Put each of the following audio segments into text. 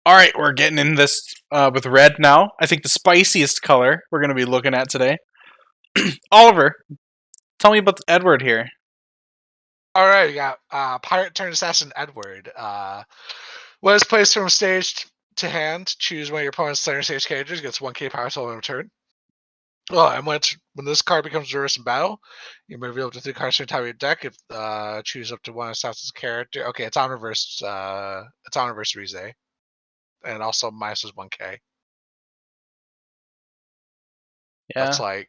All right, we're getting in this with red now. I think the spiciest color we're going to be looking at today. Oliver, tell me about Edward here. All right, we got pirate turned assassin Edward. When it's placed from stage to hand, choose one of your opponent's center stage characters. Gets 1k power total in return. Oh, and when this card becomes reversed in battle, you may reveal up to 3 cards from the top of your deck. If choose up to one assassin's character. Okay, it's on reverse. It's on reverse Rize, and also minus is 1k. Yeah, That's like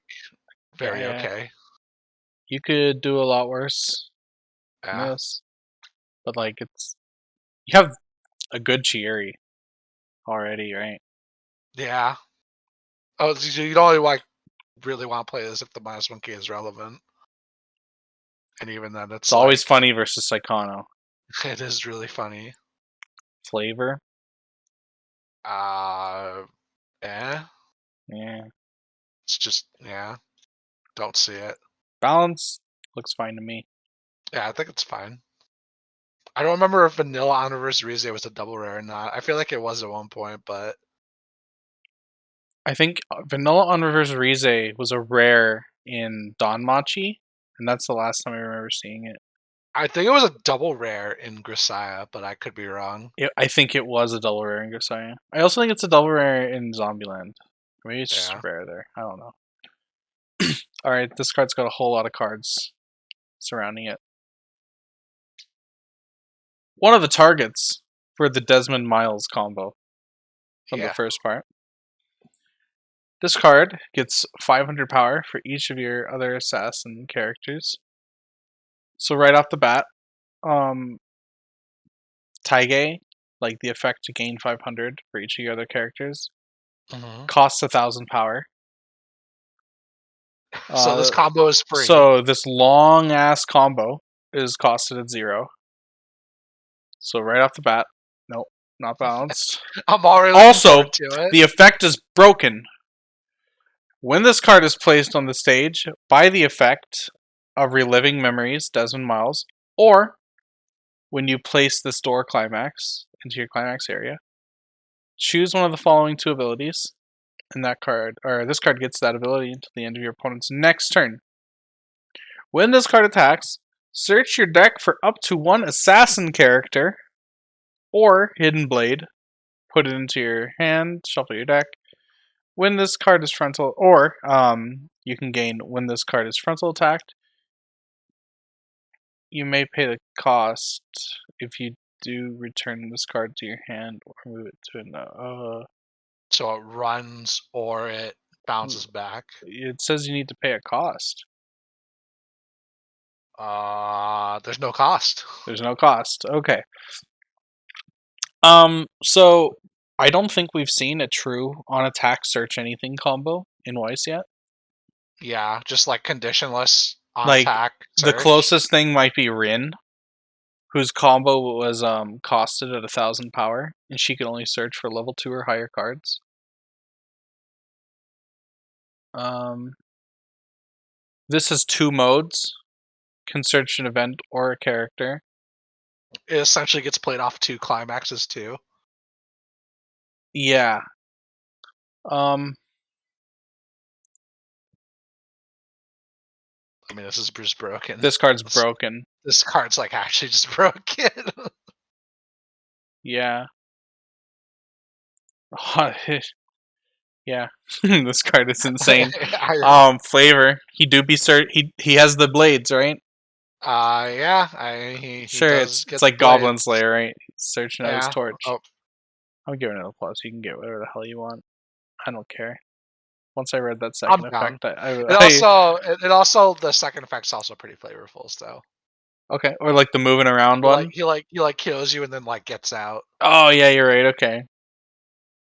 very yeah. okay. You could do a lot worse than Yeah, this, but like you have a good Chieri already, right? yeah. Oh, so you'd only like really want to play this if the minus 1k is relevant, and even then, It's it's always like funny versus Psychono. it is really funny. Flavor, Uh, eh. yeah. It's just don't see it. Balance looks fine to me. Yeah, I think it's fine. I don't remember if Vanilla Anniversary was a double rare or not. I feel like it was at one point, but I think Vanilla on Reverse Rize was a rare in Danmachi, and that's the last time I remember seeing it. I think it was a double rare in Grisaya, but I could be wrong. I think it was a double rare in Gosaya. I also think it's a double rare in Zombieland. Maybe it's just a Yeah. rare there. I don't know. Alright, this card's got a whole lot of cards surrounding it. One of the targets for the Desmond Miles combo from the Yeah. first part. This card gets 500 power for each of your other assassin characters. So right off the bat, Taige, like the effect to gain 500 for each of your other characters, costs 1,000 power. So this combo is free. So this long ass combo is costed at 0. So right off the bat, nope, not balanced. I'm already looking Also, forward to it. the effect is broken. When this card is placed on the stage by the effect of Reliving Memories, Desmond Miles, or when you place this door climax into your climax area, choose one of the following 2 abilities, and that card, or this card gets that ability until the end of your opponent's next turn. When this card attacks, search your deck for up to 1 assassin character or Hidden Blade. Put it into your hand, shuffle your deck. When this card is frontal, or you can gain when this card is frontal attacked, you may pay the cost if you do return this card to your hand or move it to another. So it runs or it bounces back. It says you need to pay a cost. There's no cost. There's no cost. Okay. So I don't think we've seen a true on attack search anything combo in Weiss yet. Yeah, just like conditionless on Like attack. the Search. closest thing might be Rin, whose combo was costed at 1,000 power, and she could only search for level 2 or higher cards. This has 2 modes: can search an event or a character. It essentially gets played off 2 climaxes too. Yeah. I mean, this is just broken. This card's broken. This card's like actually just broken. Yeah. Yeah. This card is insane. Flavor. He do be he has the blades, right? Yeah. He Sure, does it's get like the Goblin blades. Slayer, right? Searching out his Yeah. torch. Oh, I'm giving it a plus. You can get whatever the hell you want. I don't care. Once I read that I'm second down. effect, It also the second effect's also pretty flavorful still. okay, or like the moving around He one. he kills you and then like gets out. Oh yeah, you're right. Okay.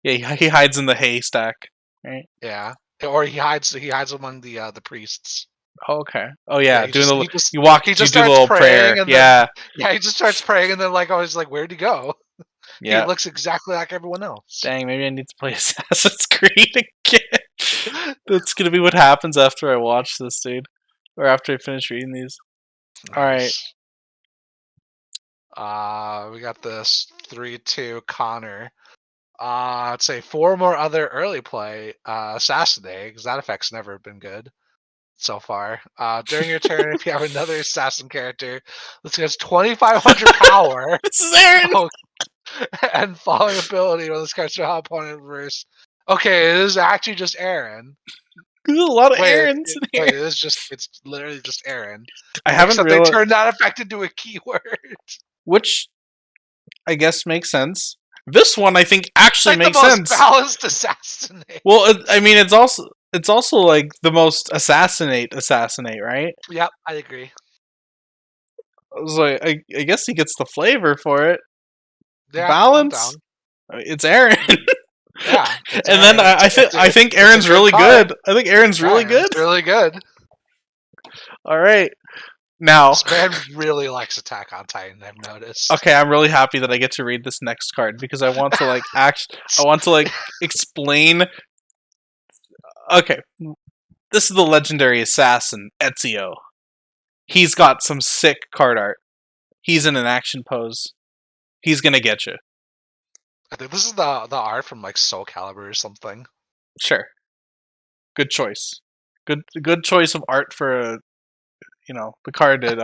Yeah, he hides in the haystack, right? Yeah. Or he hides among the priests. Oh, okay. Oh yeah, Yeah, doing the you he you just do the starts little prayer. praying and then Yeah, he just starts praying and then like I was like, where'd he go? He yeah. looks exactly like everyone else. Dang, maybe I need to play Assassin's Creed again. That's gonna be what happens after I watch this, dude, or after I finish reading these. Nice. All right. We got this 3-2 Connor. I'd say 4 more other early play. Assassinate, because that effect's never been good so far. During your turn, if you have another assassin character, this gets 2,500 power. This is Aaron. Oh, and following ability when this card's draw opponent reverse. Okay, it is actually just Aaron. There's a lot of Wait, Aarons in here. wait, it's literally just Aaron. I haven't Except they realized, turned that effect into a keyword. which I guess makes sense. This one I think It's actually like the makes most sense. balanced assassinate. Well, I mean, it's also like the most assassinate, right? Yep, I agree. I was like, I guess he gets the flavor for it. Yeah, I'm Balance. down. It's Aaron. Yeah, it's And then Aaron. I think It's a Aaron's really card. good. I think Aaron's Yeah, really Aaron's good. really good. All right. Now, This man really likes Attack on Titan. I've noticed. okay, I'm really happy that I get to read this next card because I want to explain. Okay, this is the legendary assassin Ezio. He's got some sick card art. He's in an action pose. He's gonna get you. I think this is the art from like Soul Calibur or something. Sure. Good choice. Good choice of art for the card. It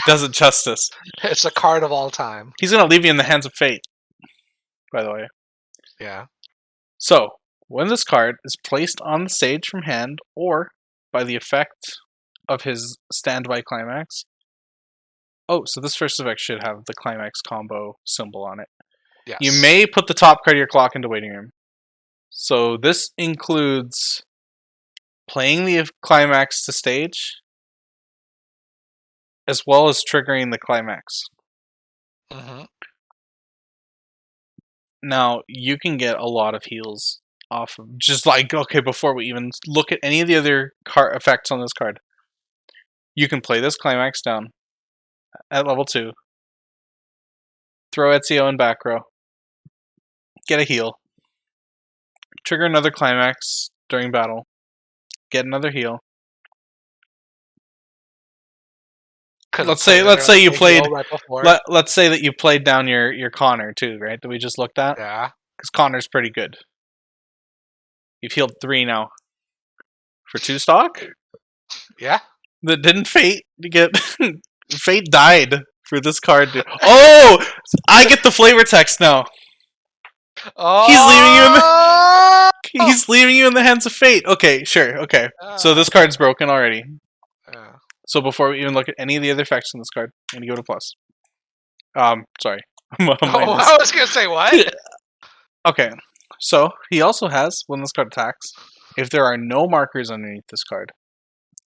does it justice. It's a card of all time. He's gonna leave you in the hands of fate. By the way. Yeah. So when this card is placed on the stage from hand or by the effect of his standby climax. Oh, so this first effect should have the climax combo symbol on it. Yes. You may put the top card of your clock into waiting room. So this includes playing the climax to stage, as well as triggering the climax. Mm-hmm. Now, you can get a lot of heals off of just before we even look at any of the other card effects on this card. You can play this climax down at level 2. Throw Ezio in back row. Get a heal. Trigger another climax during battle. Get another heal. Let's say you played. Right before. Let's say that you played down your Connor too, right? That we just looked at. Yeah. Because Connor's pretty good. You've healed 3 now. For 2 stock? Yeah. That didn't Fate to get. Fate died for this card. Oh! I get the flavor text now. Oh! He's leaving you in the hands of Fate. Okay, sure. Okay. So this card's broken already. Yeah. So before we even look at any of the other effects on this card, I'm going to go to plus. Sorry. I was going to say what? Okay. So he also has, when this card attacks, if there are no markers underneath this card,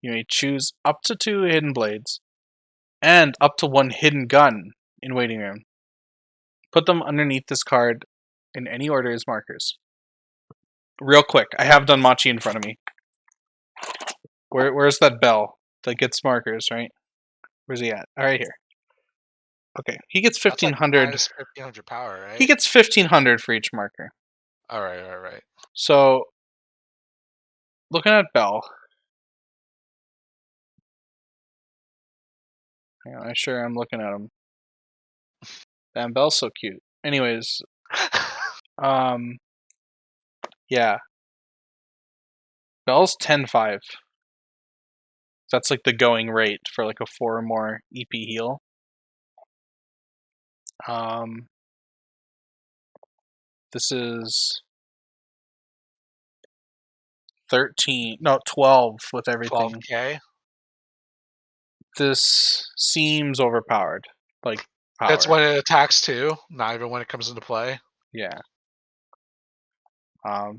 you may choose up to 2 hidden blades and up to 1 hidden gun in waiting room. Put them underneath this card in any order as markers. Real quick, I have Danmachi in front of me. Where's that bell that gets markers, right? Where's he at? All right, here. Okay, he gets 1,500. That's like 1,500 power, right? He gets 1,500 for each marker. All right. So, looking at Bell, I sure am looking at him. Damn, Bell's so cute. Anyways, yeah, Bell's 10-5. That's like the going rate for like a 4 or more EP heal. This is 12 with everything. 12K. This seems overpowered. Like power. That's when it attacks too, not even when it comes into play. Yeah.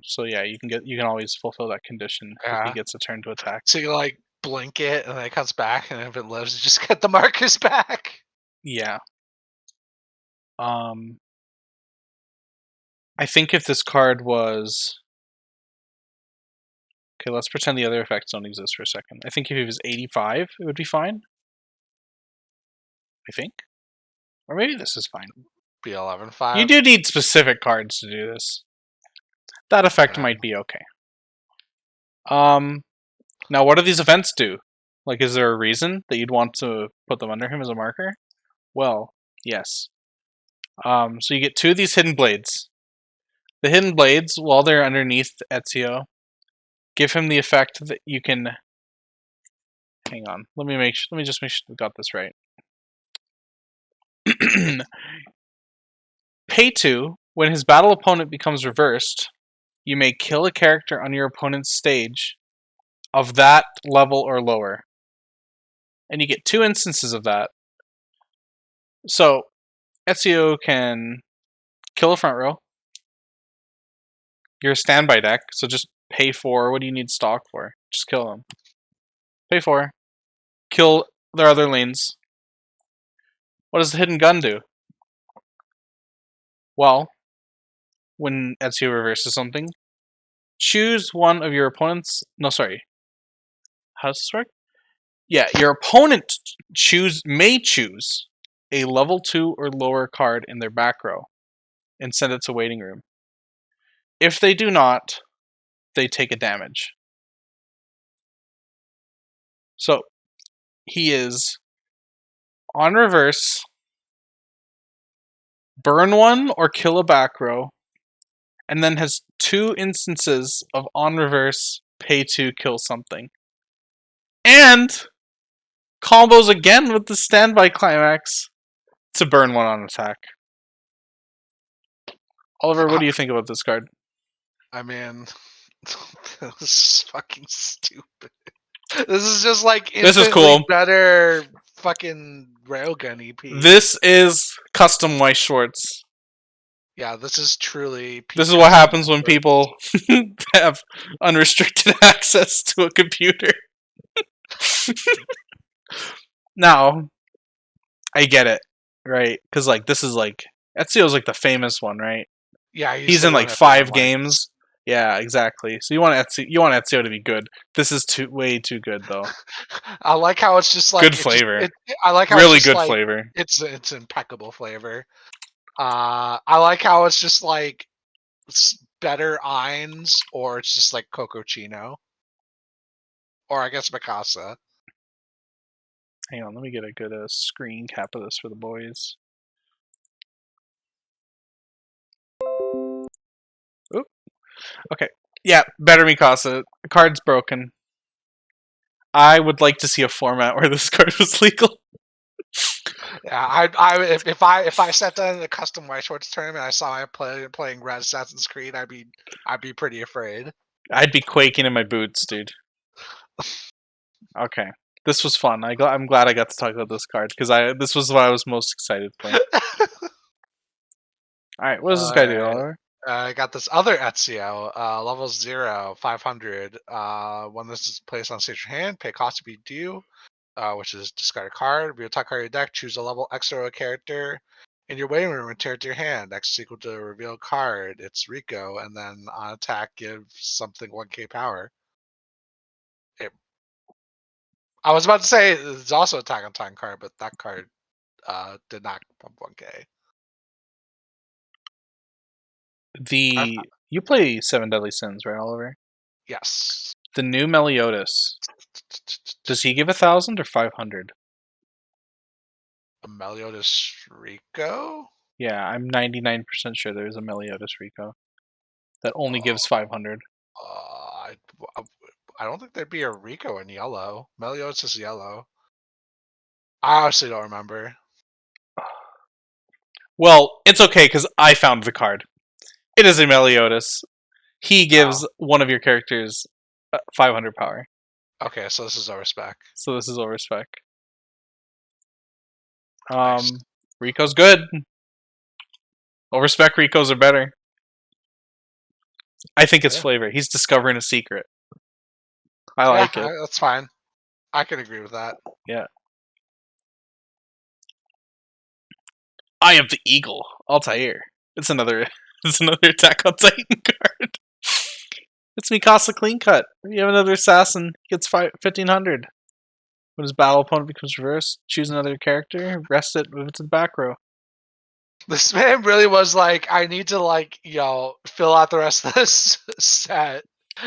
So yeah, you can always fulfill that condition if he gets a turn to attack. So you like blink it and then it comes back, and if it lives, you just get the markers back. Yeah. I think if this card was okay, let's pretend the other effects don't exist for a second. I think if it was 85, it would be fine. I think, or maybe this is fine. Be 11-5. You do need specific cards to do this. That effect might be okay. Now, what do these events do? Like, is there a reason that you'd want to put them under him as a marker? Well, yes. So you get 2 of these hidden blades. The hidden blades, while they're underneath Ezio, give him the effect that you can. Hang on. Let me just make sure we got this right. Pay 2, when his battle opponent becomes reversed, you may kill a character on your opponent's stage of that level or lower. And you get 2 instances of that. So, Ezio can kill a front row. You're a standby deck, so just pay 4. What do you need stock for? Just kill them. Pay 4. Kill their other lanes. What does the hidden gun do? Well, when Ezio reverses something, choose one of your opponent's. No, sorry. How does this work? Yeah, your opponent may choose a level 2 or lower card in their back row and send it to waiting room. If they do not, they take a damage. So he is on reverse, burn one or kill a back row, and then has 2 instances of on reverse, pay 2, kill something. And combos again with the standby climax to burn one on attack. Oliver, what do you think about this card? I mean, this is fucking stupid. This is just like this is cool. Better fucking railgun EP. This is custom white shorts. Yeah, this is truly. This is what happens when people have unrestricted access to a computer. Now, I get it, right? Because like this is like Ezio's like the famous one, right? Yeah, he's in like 5 games. Yeah, exactly. So you want Ezio to be good. This is way too good though. I like how it's just like good flavor. I like how really it's just good like, flavor. It's impeccable flavor. I like how it's just like it's better Eins, or it's just like Cococino, or I guess Mikasa. Hang on, let me get a good screen cap of this for the boys. Oop. Okay. Yeah, better Mikasa. The card's broken. I would like to see a format where this card was legal. Yeah, if I sat down in the custom white shorts tournament, I saw I playing Red Assassin's Creed, I'd be pretty afraid. I'd be quaking in my boots, dude. Okay, this was fun. I'm glad I got to talk about this card because this was what I was most excited for. All right, what does this guy do, Oliver? I got this other Ezio, level 0, 500. When this is placed on stage your hand, pay cost to be due, which is discard a card. If you attack card of your deck, choose a level X or a character in your waiting room and tear it to your hand. X is equal to a revealed card. It's Rico, and then on attack, give something 1k power. I was about to say it's also Attack on Titan card, but that card did not pump 1k. You play Seven Deadly Sins, right, Oliver? Yes. The new Meliodas. Does he give 1,000 or 500? A Meliodas Rico? Yeah, I'm 99% sure there's a Meliodas Rico that only gives 500. I don't think there'd be a Rico in yellow. Meliodas is yellow. I honestly don't remember. Well, it's okay because I found the card. It is a Meliodas. He gives one of your characters 500 power. Okay, so this is Overspec. Nice. Rico's good. Overspec Ricos are better. I think it's flavor. He's discovering a secret. I like it. That's fine. I can agree with that. Yeah. Eye of the Eagle, Altair. It's another Attack on Titan card. It's Mikasa Clean Cut. You have another assassin, he gets 1,500. When his battle opponent becomes reversed, choose another character, rest it, move it to the back row. This man really was like, I need to fill out the rest of this set.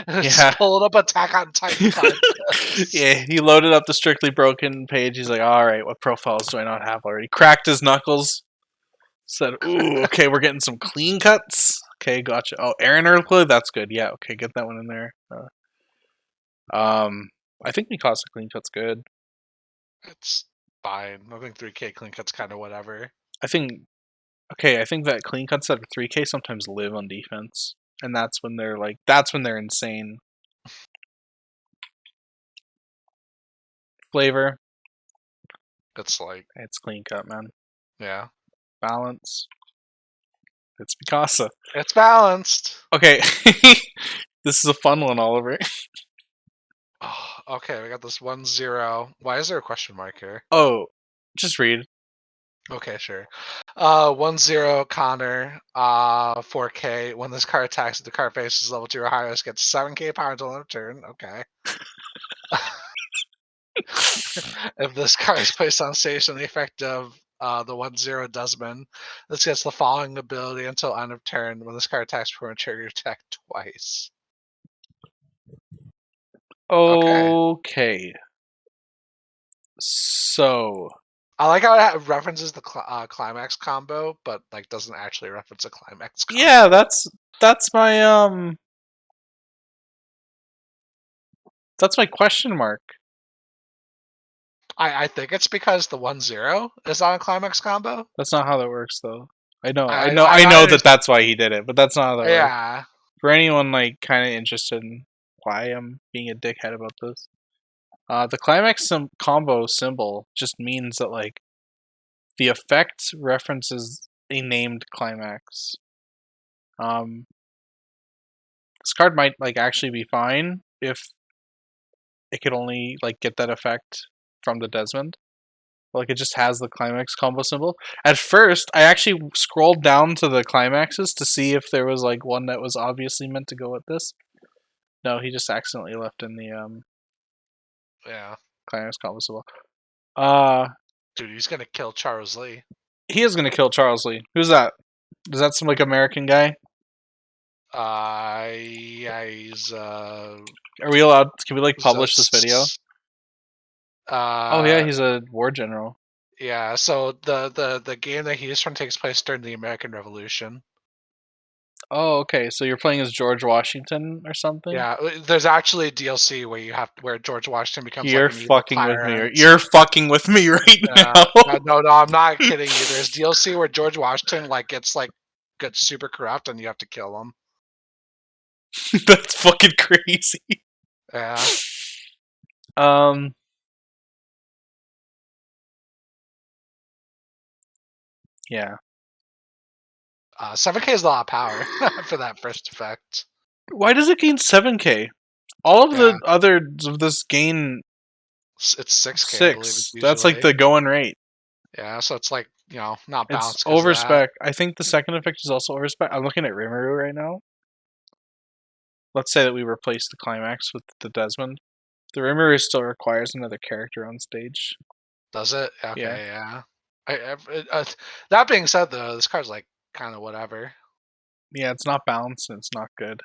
Just pulling up Attack on Titan cards. Yeah, he loaded up the Strictly Broken page. He's like, alright, what profiles do I not have already? Cracked his knuckles. Said, ooh, okay, we're getting some clean cuts. Okay, gotcha. Oh, Aaron Earthquake, that's good. Yeah, okay, get that one in there. I think Mikasa Clean Cut's good. It's fine. I think 3K clean cut's kind of whatever. I think that clean cuts that are 3K sometimes live on defense, and that's when they're insane. Flavor, It's like, it's clean cut, man. yeah, Balance, it's Mikasa. it's balanced. Okay, this is a fun one, Oliver. Oh, okay, we got this 1-0. Why is there a question mark here? Oh, just read. Okay, sure. 1-0 Connor. 4K. When this card attacks, the card faces level 2 or higher, this gets 7K power until end of turn. Okay. If this card is placed on stage on the effect of the 1-0 Desmond, this gets the following ability until end of turn. When this card attacks, perform a trigger attack twice. Okay. Okay. So I like how it references the climax combo, but like doesn't actually reference a climax combo. yeah, that's my question mark. I think it's because the 1-0 is on a climax combo. That's not how that works, though. I know, I I know, I, I I know that understand. that's why he did it, but that's not how that works. Yeah. For anyone like kind of interested in why I'm being a dickhead about this, the climax combo symbol just means that like the effect references a named climax. This card might like actually be fine if it could only like get that effect from the Desmond. Like it just has the climax combo symbol. At first, I actually scrolled down to the climaxes to see if there was like one that was obviously meant to go with this. No, he just accidentally left in the Yeah. climax combo symbol. Uh, Dude, he's gonna kill Charles Lee. he is gonna kill Charles Lee. Who's that? Is that some like American guy? Yeah, he's Are we allowed? Can we like publish this video? Oh yeah, Uh, he's a war general. yeah. So the game that he's from takes place during the American Revolution. Oh, okay. So you're playing as George Washington or something? Yeah, there's actually a DLC where George Washington becomes like You're an evil fucking with me. tyrant. You're fucking with me right now. No, I'm not kidding you. There's DLC where George Washington gets super corrupt and you have to kill him. That's fucking crazy. Yeah. Um. Yeah. 7K is a lot of power for that first effect. Why does it gain 7K? All of Yeah. the others of this gain It's 6K, I believe it's 6. That's like usually. the going rate. Yeah, so it's like, not It's balanced because of that. overspec. I think the second effect is also overspec. I'm looking at Rimuru right now. Let's say that we replace the climax with the Desmond. The Rimuru still requires another character on stage. Does it? Yeah. Okay, yeah. That being said, though, this card's like kind of whatever. Yeah, it's not balanced and it's not good.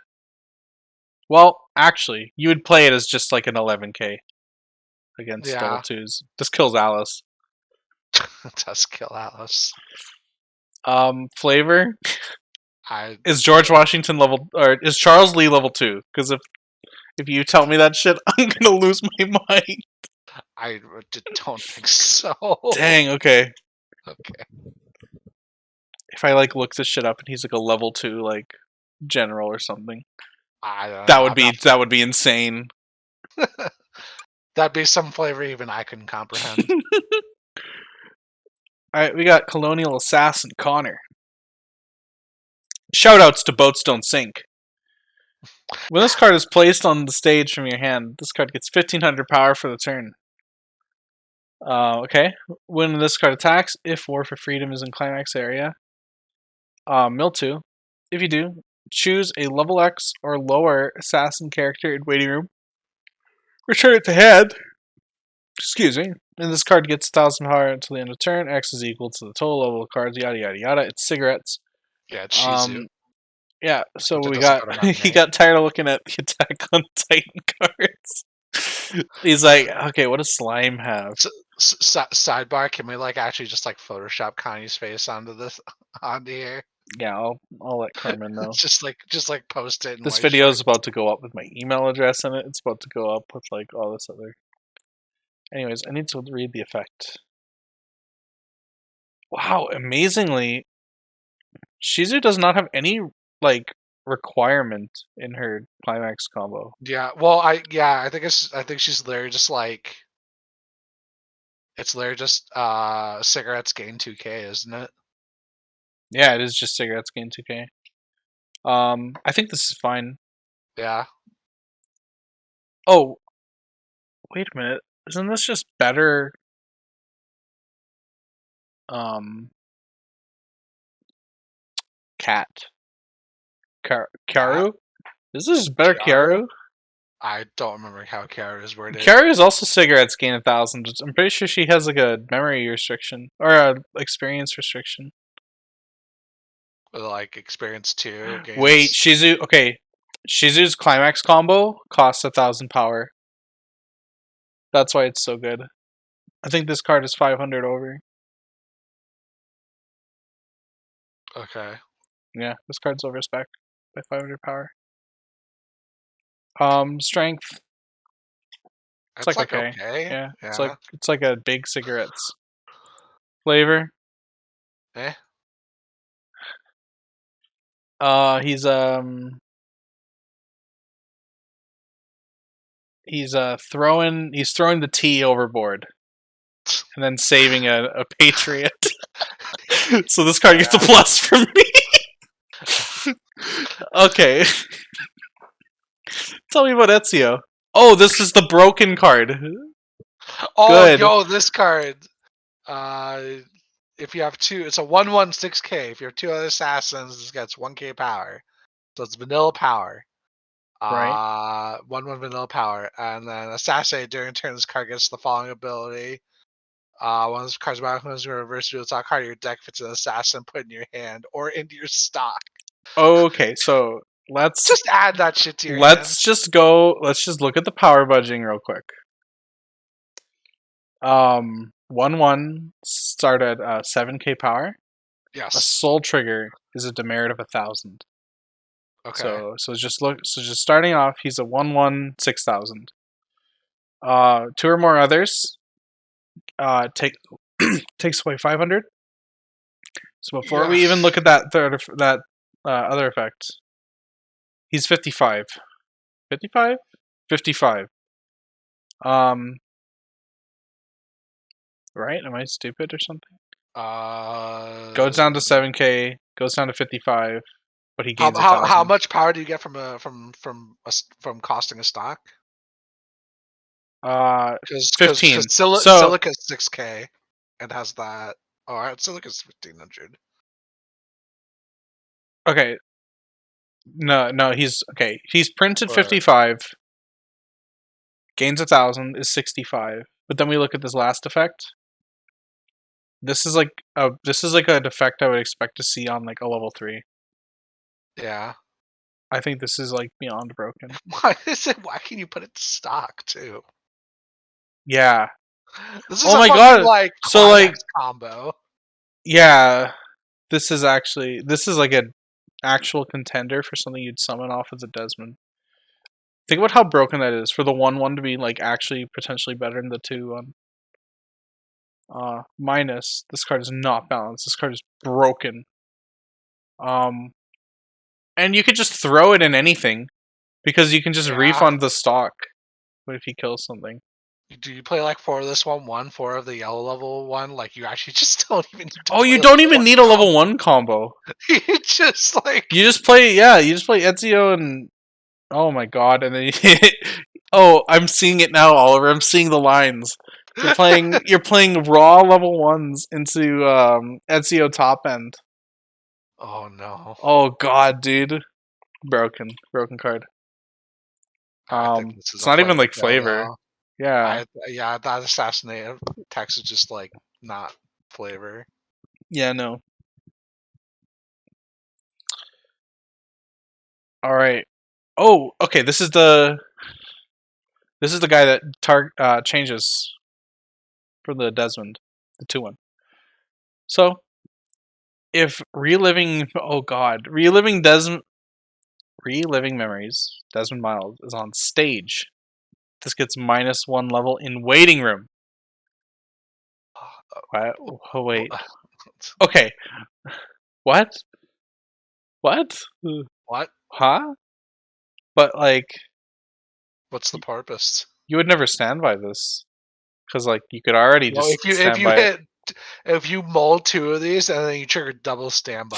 Well, actually, you would play it as just like an 11K against Yeah, level 2s. This kills Alice. it does kill Alice. Flavor I is George Washington level, or is Charles Lee level 2? Because if you tell me that shit, I'm gonna lose my mind. don't think so. Dang. Okay. Okay. If I like look this shit up and he's like a level 2 like general or something, I don't know. that would be insane. That'd be some flavor even I couldn't comprehend. All right, we got Colonial Assassin Connor. Shoutouts to Boats Don't Sink. When this card is placed on the stage from your hand, this card gets 1500 power for the turn. Okay. When this card attacks, if War for Freedom is in climax area, mill 2. If you do, choose a level X or lower assassin character in waiting room. Return it to hand. Excuse me. And this card gets 1000 power until the end of turn. X is equal to the total level of cards, yada yada yada. It's cigarettes. Yeah, it's Shizu. Yeah, so It we doesn't got go to my he name. got tired of looking at the Attack on Titan cards. He's like, okay, what does slime have? Sidebar: can we actually just Photoshop Kanye's face onto here? Yeah, I'll let Carmen know. just like post it in This white video shorts. is about to go up with my email address in it. It's about to go up with like all this other. Anyways, I need to read the effect. Wow, amazingly, Shizu does not have any like requirement in her climax combo. Yeah, well, I think she's literally just like it's literally just cigarettes gain 2K, isn't it? Yeah, it is just cigarettes gain 2K. I think this is fine. Yeah. Oh, wait a minute. Isn't this just better? Um, cat. Cat? Karu? Is this better Kiaru? Karu? I don't remember how Kiaru is worded. Karu is also cigarettes gain 1,000. I'm pretty sure she has like a memory restriction or a experience restriction. With like experience 2 Wait, gains. Shizu. Okay, Shizu's climax combo costs 1,000 power. That's why it's so good. I think this card is 500 over. Okay. Yeah, this card's over spec by 500 power. Strength. It's It's like like okay. okay. Yeah, Yeah. it's like a big cigarettes flavor. Eh. He's throwing the tea overboard and then saving a patriot. So this card gets a Yeah. plus from me. Okay. Tell me about Ezio. Oh, this is the broken card. Oh, Good. yo, this card. Uh, if you have two, it's a 1/6K. If you have two other assassins, this gets 1K power. So it's vanilla power. Right. 1/1 vanilla power, and then assassinate during turn. This card gets the following ability. One of those cards back when it's reverse to the top card of your deck. If it's an assassin, put in your hand or into your stock. Okay, so let's Just add that shit to your hand. let's just go. Let's just look at the power budging real quick. 1/1 start at 7K power. A Yes. soul trigger is a demerit of 1,000. Okay. So just look. So just starting off, he's a 1/1 6,000. Two or more others take takes away 500. So before we even Yes. look at that other effect, he's 55. 55? 55. Um, right? Am I stupid or something? Goes down to Uh, 7K, goes down to 55, but he how gains a how how thousand. much power do you get from costing a stock? Uh, Because 15. So Silica's 6K and has that. Oh, all right, Silica's 1,500. okay, no, he's okay. He's printed But 55, gains a thousand, is 65. But then we look at this last effect. This is like a effect I would expect to see on like a level 3. yeah, I think this is like beyond broken. why is it? Why can you put it to stock too? Yeah. This is Oh a my fucking god. like So like climax combo. yeah, this is like an actual contender for something you'd summon off as a Desmond. Think about how broken that is for the 1/1 to be like actually potentially better than the 2/1. Minus this card is not balanced. This card is broken. Um, and you could just throw it in anything because you can just Yeah. refund the stock. What if he kills something? Do you play like four of this one, four of the yellow level one? Like you actually just don't even need to Oh, play you a don't level even one need a level combo. 1 combo. You just like You just play Ezio and oh my god, and then oh, I'm seeing it now, Oliver. I'm seeing the lines. You're playing raw level 1s into Ezio top end. Oh no. Oh god, dude. Broken card. I think this is It's a not even flavor like kill flavor. though. Yeah. Yeah, that assassinate text is just like not flavor. Yeah, no. All right. Oh, okay. This is the guy that changes for the Desmond, the 2/1. So if reliving memories, Desmond Miles is on stage, this gets -1 level in waiting room. What? Oh, wait. Okay. What? What? What? Huh? But like, What's the purpose? you would never stand by this because like you could already Well, just if stand you by it. hit if you mold 2 of these and then you trigger double standby.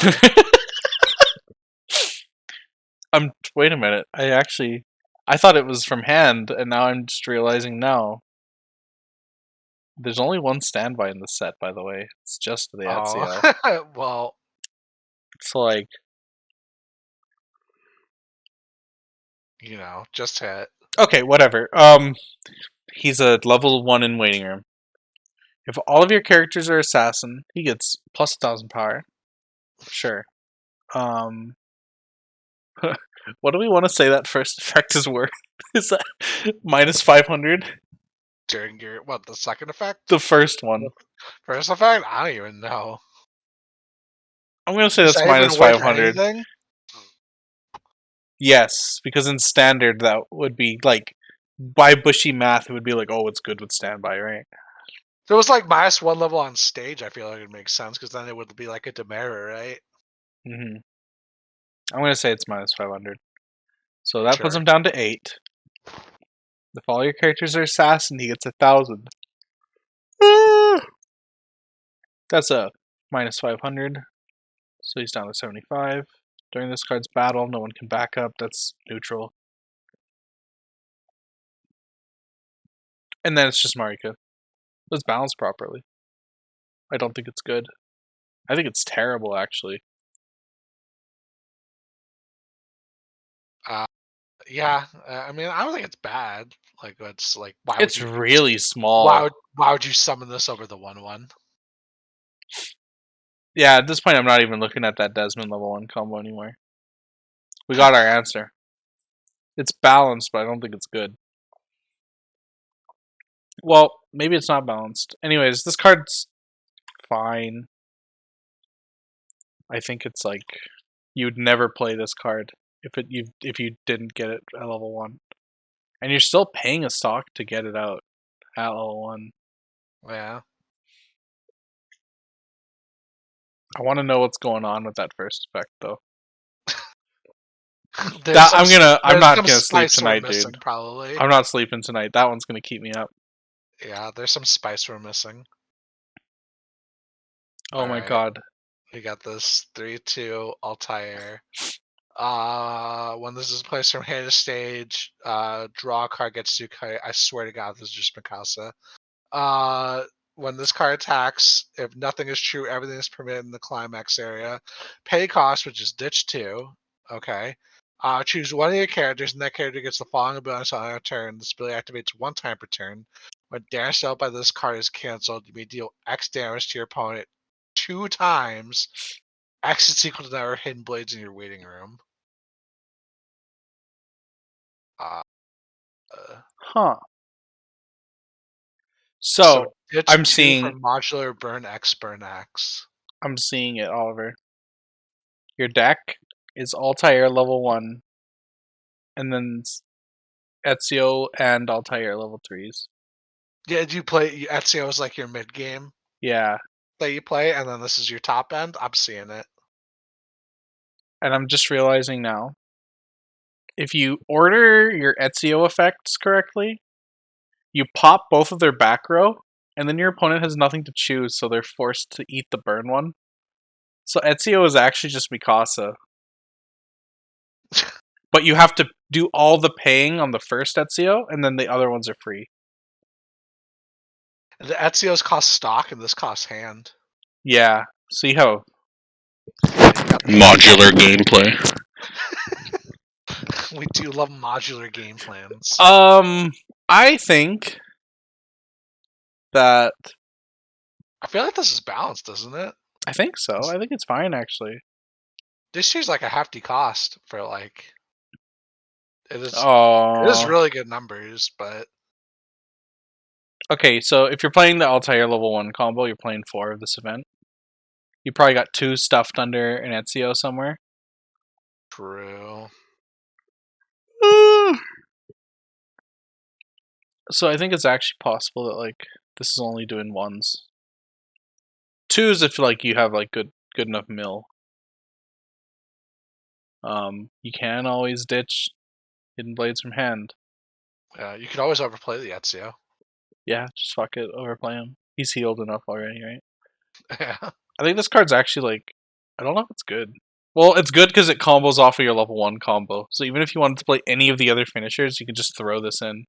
Wait a minute. I thought it was from hand, and now I'm just realizing no. There's only one standby in the set, by the way. It's just the Oh, Ezio. well, So like, just hit. okay, whatever. He's a level 1 in waiting room. If all of your characters are assassin, he gets +1,000 power. Sure. Um, what do we want to say that first effect is worth? Is that -500? During the second effect? The first one. First effect? I don't even know. I'm gonna say Is that's that even worth -500. anything? Yes, because in standard that would be like by bushy math, it would be like, oh, it's good with standby, right? If it was like -1 level on stage, I feel like it makes sense because then it would be like a Demera, right? Hmm. I'm gonna say it's -500. So that puts Sure. him down to 8. If all your characters are assassin, he gets 1,000. That's a -500. So he's down to 75. During this card's battle, no one can back up. That's neutral. And then it's just Marika. Let's balance properly. I don't think it's good. I think it's terrible, actually. Yeah. I mean, I don't think it's bad. Like, it's like, It's really small. why would you summon this over the 1/1? Yeah, at this point, I'm not even looking at that Desmond level 1 combo anymore. We got our answer. It's balanced, but I don't think it's good. Well, maybe it's not balanced. Anyways, this card's fine. I think it's like you'd never play this card if you didn't get it at level 1. And you're still paying a stock to get it out at level 1. Yeah. I want to know what's going on with that first effect though. There's some I'm there's not some gonna sleep spice we're tonight, dude. missing, probably. I'm not sleeping tonight. That one's gonna keep me up. Yeah, there's some spice we're missing. Oh All my right, god. we got this 3/2 Altair. When this is placed from hand to stage, draw a card, gets 2 card. I swear to God, this is just Mikasa. Uh, when this card attacks, if nothing is true, everything is permitted in the climax area. Pay cost, which is ditch 2. Okay. Choose one of your characters, and that character gets the following ability on a turn. This ability activates 1 time per turn. When damage dealt by this card is canceled, you may deal X damage to your opponent 2 times. X is equal to the number of hidden blades in your waiting room. Uh, Huh. so So ditch I'm 2 for seeing modular burn X burn X. I'm seeing it, Oliver. Your deck is Altair level 1, and then Ezio and Altair level 3s. Yeah, do you play Ezio is like your mid game Yeah. that you play, and then this is your top end? I'm seeing it. And I'm just realizing now, if you order your Ezio effects correctly, you pop both of their back row, and then your opponent has nothing to choose, so they're forced to eat the burn one. So Ezio is actually just Mikasa. But you have to do all the paying on the first Ezio, and then the other ones are free. The Ezio's cost stock, and this costs hand. Yeah. See how Yeah, you got Modular gameplay. we do love modular game plans. I think that I feel like this is balanced, isn't it? I think so. I think it's fine actually. This seems like a hefty cost for like it is. It is Oh. really good numbers, but Okay, so if you're playing the Altair level 1 combo, you're playing 4 of this event. You probably got 2 stuffed under an Ezio somewhere. True. So I think it's actually possible that like this is only doing 1s. 2s if like you have like good enough mill. You can always ditch hidden blades from hand. You can always overplay the Ezio. Yeah, just fuck it, overplay him. He's healed enough already, right? Yeah. I think this card's actually like, I don't know if it's good. Well, it's good because it combos off of your level 1 combo. So even if you wanted to play any of the other finishers, you can just throw this in.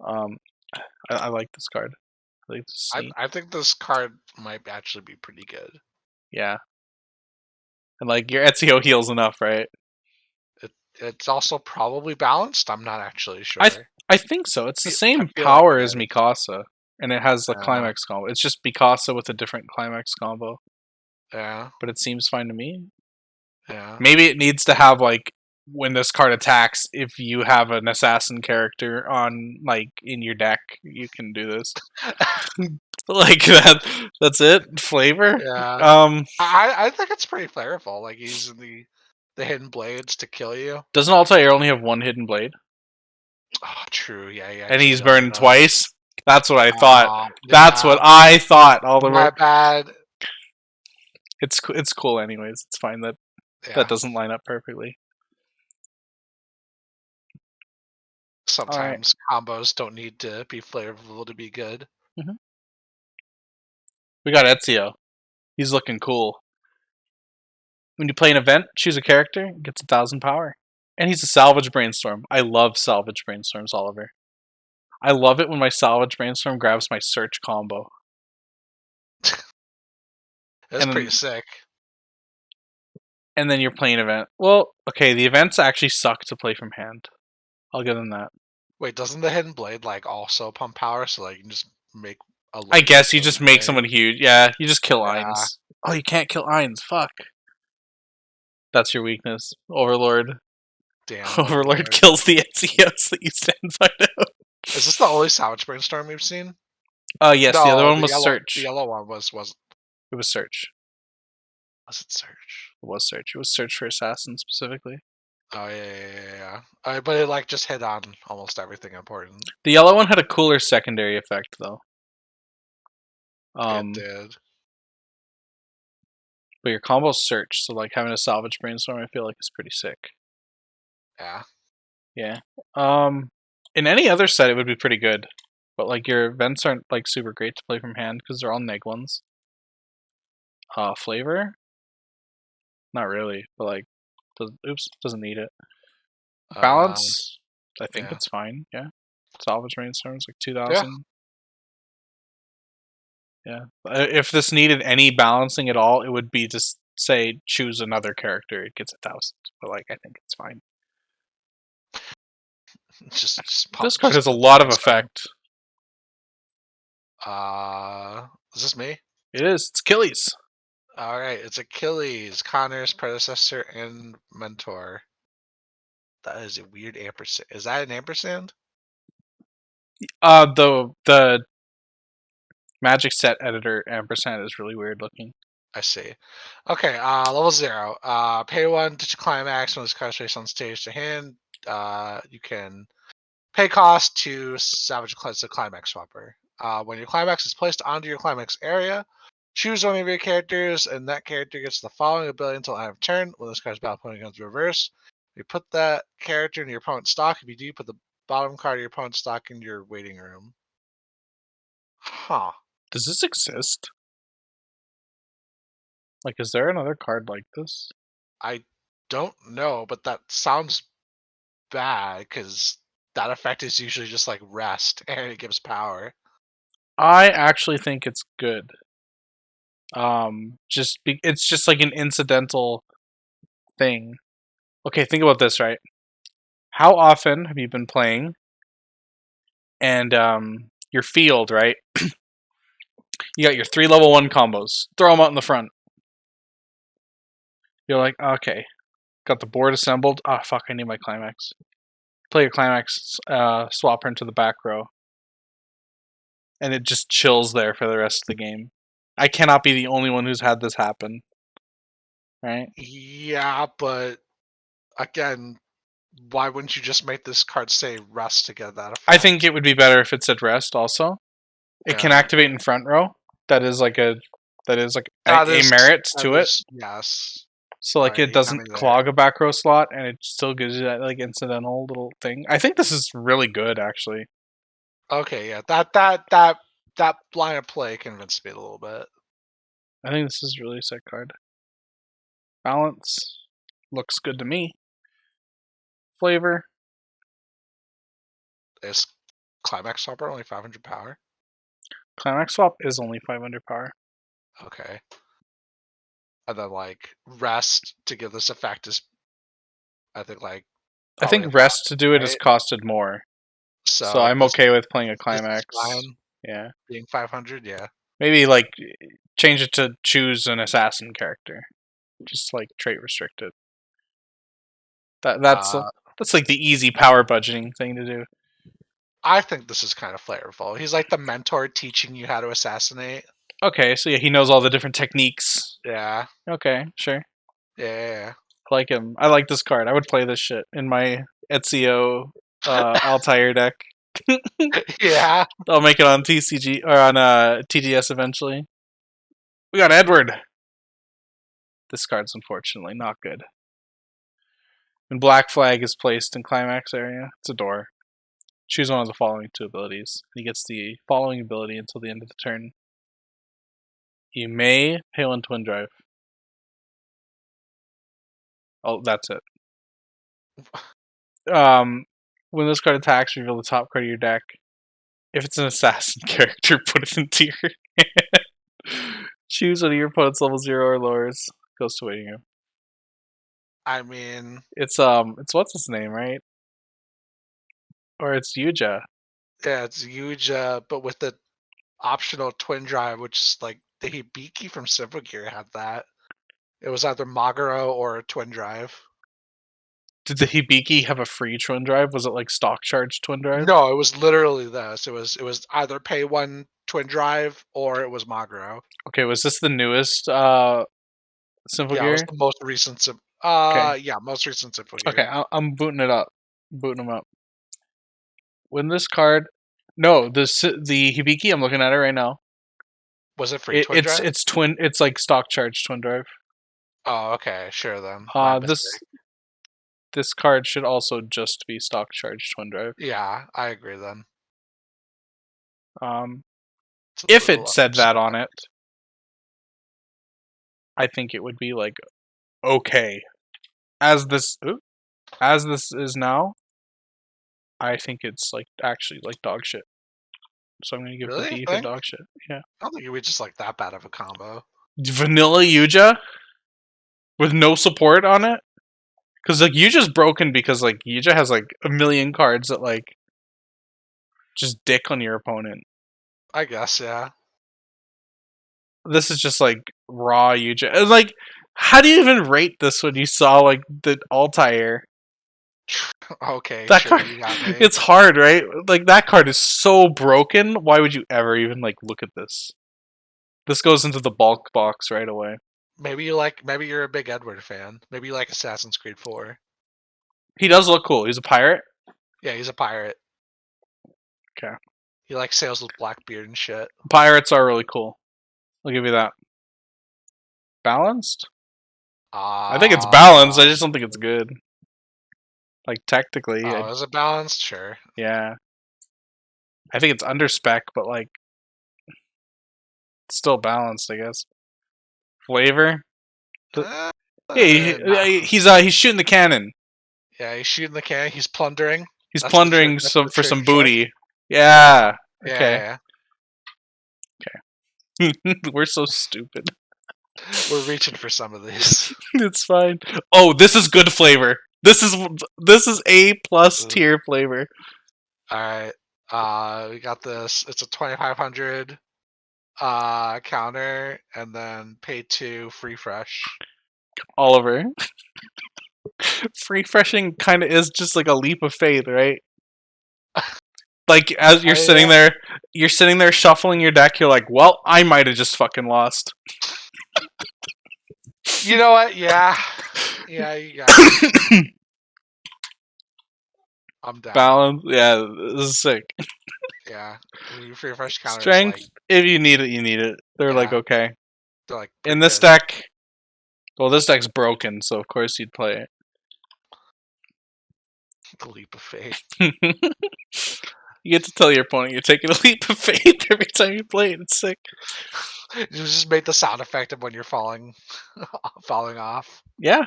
I like this card. I think this is neat. I think this card might actually be pretty good. Yeah. And like your Ezio heals enough, right? It's also probably balanced. I'm not actually sure. I think so. It's the I same feel like power it as is. Mikasa, and it has the climax combo. It's just Mikasa with a different climax combo, Yeah. but it seems fine to me. Yeah. Maybe it needs to have like when this card attacks, if you have an assassin character on like in your deck, you can do this. Like that. That's it. Flavor. Yeah. I think it's pretty flavorful. Like using the hidden blades to kill you. Doesn't Altair only have 1 hidden blade? Oh, true. Yeah. And Actually he's does, burned twice? That's what I thought. That's yeah. what I thought, Oliver. My bad. It's cool anyways. It's fine that Yeah. doesn't line up perfectly. Sometimes combos don't need to be flavorful to be good. Mm-hmm. We got Ezio. He's looking cool. When you play an event, choose a character, gets 1,000 power. And he's a salvage brainstorm. I love salvage brainstorms, Oliver. I love it when my salvage brainstorm grabs my search combo. That's pretty sick. And then you're playing event. Well, okay, the events actually suck to play from hand. I'll give them that. Wait, doesn't the hidden blade like also pump power so like you can just make a I guess you really just make big? someone huge. Yeah, you just kill Yeah. Eins. Oh, you can't kill Eins. Fuck. That's your weakness. Overlord. Damn. Overlord kills the Ezios that you stand by now. Is this the only salvage brainstorm we've seen? Yes, No, the other one was yellow, Search. The yellow one was It was Search. Was it Search? It was Search. It was Search for Assassin specifically. Oh yeah. But it like just hit on almost everything important. The yellow one had a cooler secondary effect though. It did. But your combo's Search, so like having a salvage brainstorm I feel like is pretty sick. Yeah. Yeah. In any other set it would be pretty good. But like your events aren't like super great to play from hand because they're all neg ones. Flavor? Not really, but like doesn't need it. Balance? I think it's fine, yeah. Salvage brainstorms like 2,000. Yeah. If this needed any balancing at all, it would be just say choose another character, it gets 1,000. But like I think it's fine. This card has a lot of effect. Is this me? It is. It's Achilles. All right, it's Achilles, Connor's predecessor and mentor. That is a weird ampersand. Is that an ampersand? The magic set editor ampersand is really weird looking. I see. Okay, level 0. Pay 1 to climax when this card is placed on stage to hand. You can pay cost to salvage the climax swapper. When your climax is placed onto your climax area, choose one of your characters, and that character gets the following ability until end of turn. When this card's battle point comes reverse, you put that character in your opponent's stock. If you do, put the bottom card of your opponent's stock in your waiting room. Huh. Does this exist? Like, is there another card like this? I don't know, but that sounds bad because that effect is usually just like rest and it gives power. I actually think it's good. It's just like an incidental thing. Okay, think about this, right? How often have you been playing and your field, right? You got your 3 level 1 combos. Throw them out in the front. You're like, okay, got the board assembled. Ah, oh, fuck, I need my climax. Play your climax, swap her into the back row. And it just chills there for the rest of the game. I cannot be the only one who's had this happen, right? Yeah, but again, why wouldn't you just make this card say rest to get that I think effect? it would be better if it said rest. Also, it can Yeah, activate in front row. That is like a that a is merit to it. yes. So All like right, it you got me doesn't there. clog a back row slot, and it still gives you that like incidental little thing. I think this is really good, actually. Okay, yeah, that line of play convinced me a little bit. I think this is a really sick card. Balance looks good to me. Flavor, Is Climax Stopper only 500 power? climax swap is only 500 power. Okay. And then like rest to give this effect is I think like I probably a think rest to do it has right? costed more, so So I'm okay with playing a this is climax. fine Yeah, being 500, yeah. maybe like change it to choose an assassin character, just like trait restricted. Uh That's like the easy power budgeting thing to do. I think this is kind of flavorful. He's like the mentor teaching you how to assassinate. Okay, so yeah, he knows all the different techniques. Yeah. Okay, sure. Yeah. I like him. I like this card. I would play this shit in my Ezio Altair deck. Yeah. I'll make it on TCG or on TGS eventually. We got Edward. This card's unfortunately not good. When Black Flag is placed in Climax area, it's a door. Choose one of the following two abilities. He gets the following ability until the end of the turn. You may pay one Twin Drive. Oh, that's it. When this card attacks, reveal the top card of your deck. If it's an assassin character, put it into your hand. Choose one of your opponent's level 0 or lowers. Goes to waiting room. I mean, It's what's his name, right? Or it's Yuja. yeah, it's huge, but with the optional twin drive, which is like the Hibiki from Gear had that. It was either Maguro or a twin drive. Did the Hibiki have a free twin drive? Was it like stock charge twin drive? No, it was literally this. It was either pay one twin drive or it was Maguro. Okay, was this the newest Simple Yeah, it was Gear? the most recent. Okay, Yeah, most recent okay, Gear. I'm booting it up. Booting them up. When this card, no, the Hibiki, I'm looking at it right now. Was it free twin drive? It's twin. It's like stock charge twin drive. Oh, okay, sure then. My mistake. This card should also just be stock charge twin drive. Yeah, I agree then. Um, It's a if little it said that on understaffed. it, I think it would be like okay. As this is now, I think it's like actually like dog shit. So I'm gonna give the Really? D I for think? dog shit. Yeah, I don't think it was just like that bad of a combo. vanilla Yuja with no support on it. Because like Yuja's broken because like Yuja has like a million cards that like just dick on your opponent. I guess, yeah. This is just like raw Yuja. And, like, how do you even rate this when you saw like the Altair? Okay, That sure, card, you got me. it's hard, right? Like that card is so broken. Why would you ever even like look at this? This goes into the bulk box right away. Maybe you're a big Edward fan. Maybe you like Assassin's Creed 4. He does look cool. He's a pirate. Yeah, he's a pirate. Okay, He like sails with Blackbeard and shit. pirates are really cool. I'll give you that. Balanced? I think it's balanced. I just don't think it's good. Like technically, Oh, is it balanced? Sure. yeah. I think it's under spec, but like it's still balanced, I guess. Flavor? Nah. He's shooting the cannon. Yeah, he's shooting the can. He's plundering. He's That's the plundering that's the for trigger some check. booty. Yeah. Okay. Yeah, We're so stupid. we're reaching for some of these. It's fine. Oh, this is good flavor. This is A plus tier flavor. All right. We got this. It's a 2,500 counter, and then pay 2 free fresh. Oliver. Free freshing kind of is just like a leap of faith, right? Like as Yeah. you're sitting there shuffling your deck. You're like, well, I might have just fucking lost. You know what? Yeah. Yeah, you got me. I'm down. Balance. Yeah, this is sick. Yeah. For your first counters, like, Strength. If you need it, you need it. They're like yeah, okay. they're like In pretty this good. deck, well, this deck's broken, so of course you'd play The leap of faith. it. You get to tell your opponent you're taking a leap of faith every time you play it. It's sick. You just make the sound effect of when you're falling off. Yeah.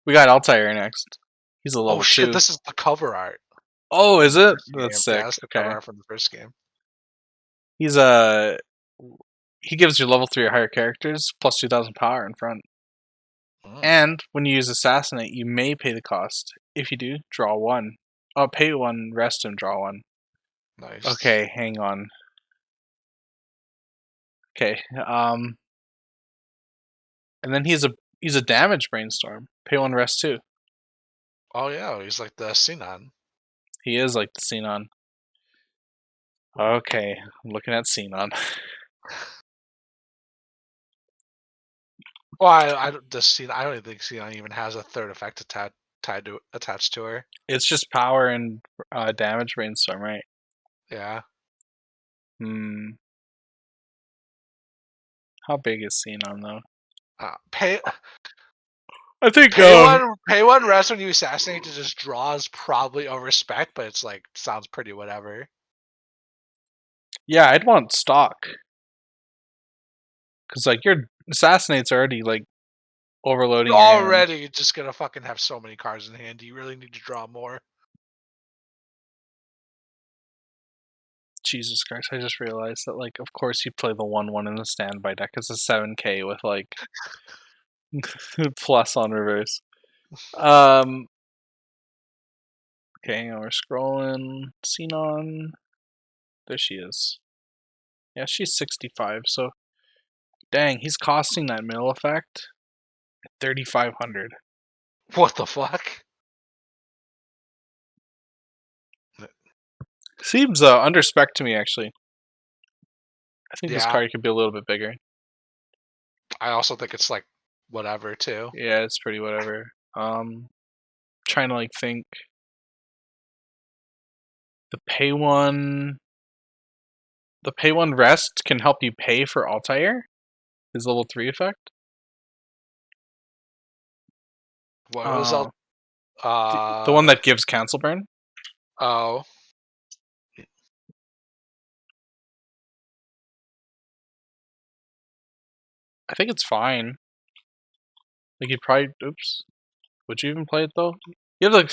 We got Altair next. He's a Oh level shit, 2. this is the cover art Oh, is from the it? first That's game. Yeah, sick. that's the cover Okay. art from the first game. He's he gives your level 3 or higher characters plus 2000 power in front. And when you use Assassinate, you may pay the cost. If you do, draw 1. Oh, pay 1, rest and draw 1. Nice. Okay, hang on. Okay, and then he's a damage brainstorm. Pay 1, rest 2. Oh yeah, he's like the Sinon. He is like the Xenon. Okay, I'm looking at Xenon. Well, I don't I don't even think Sinon even has a third effect attached to her. It's just power and damage brainstorm, right? Yeah. Hmm. How big is Xenon though? Pay I think pay one rest when you assassinate to just draw is probably over spec, but it's like sounds pretty whatever. yeah, I'd want stock because like your assassinate's already like overloading You're your hand. already just gonna fucking have so many cards in hand. Do you really need to draw more? Jesus Christ! I just realized that like of course you play the 1/1 in the standby deck. It's a 7K with like plus on reverse. Um. Okay, now we're scrolling. Xenon. There she is. Yeah, she's 65. So dang, he's costing that mill effect 3,500. What the fuck? Seems under spec to me actually. I think this Yeah, card could be a little bit bigger. I also think it's like whatever too. Yeah, it's pretty whatever. Trying to like think. The pay one, the pay 1 rest can help you pay for Altair. His level 3 effect. What was Uh, all? the one that gives cancel burn. Oh, I think it's fine. Like you'd probably. Oops. Would you even play it though? You have like.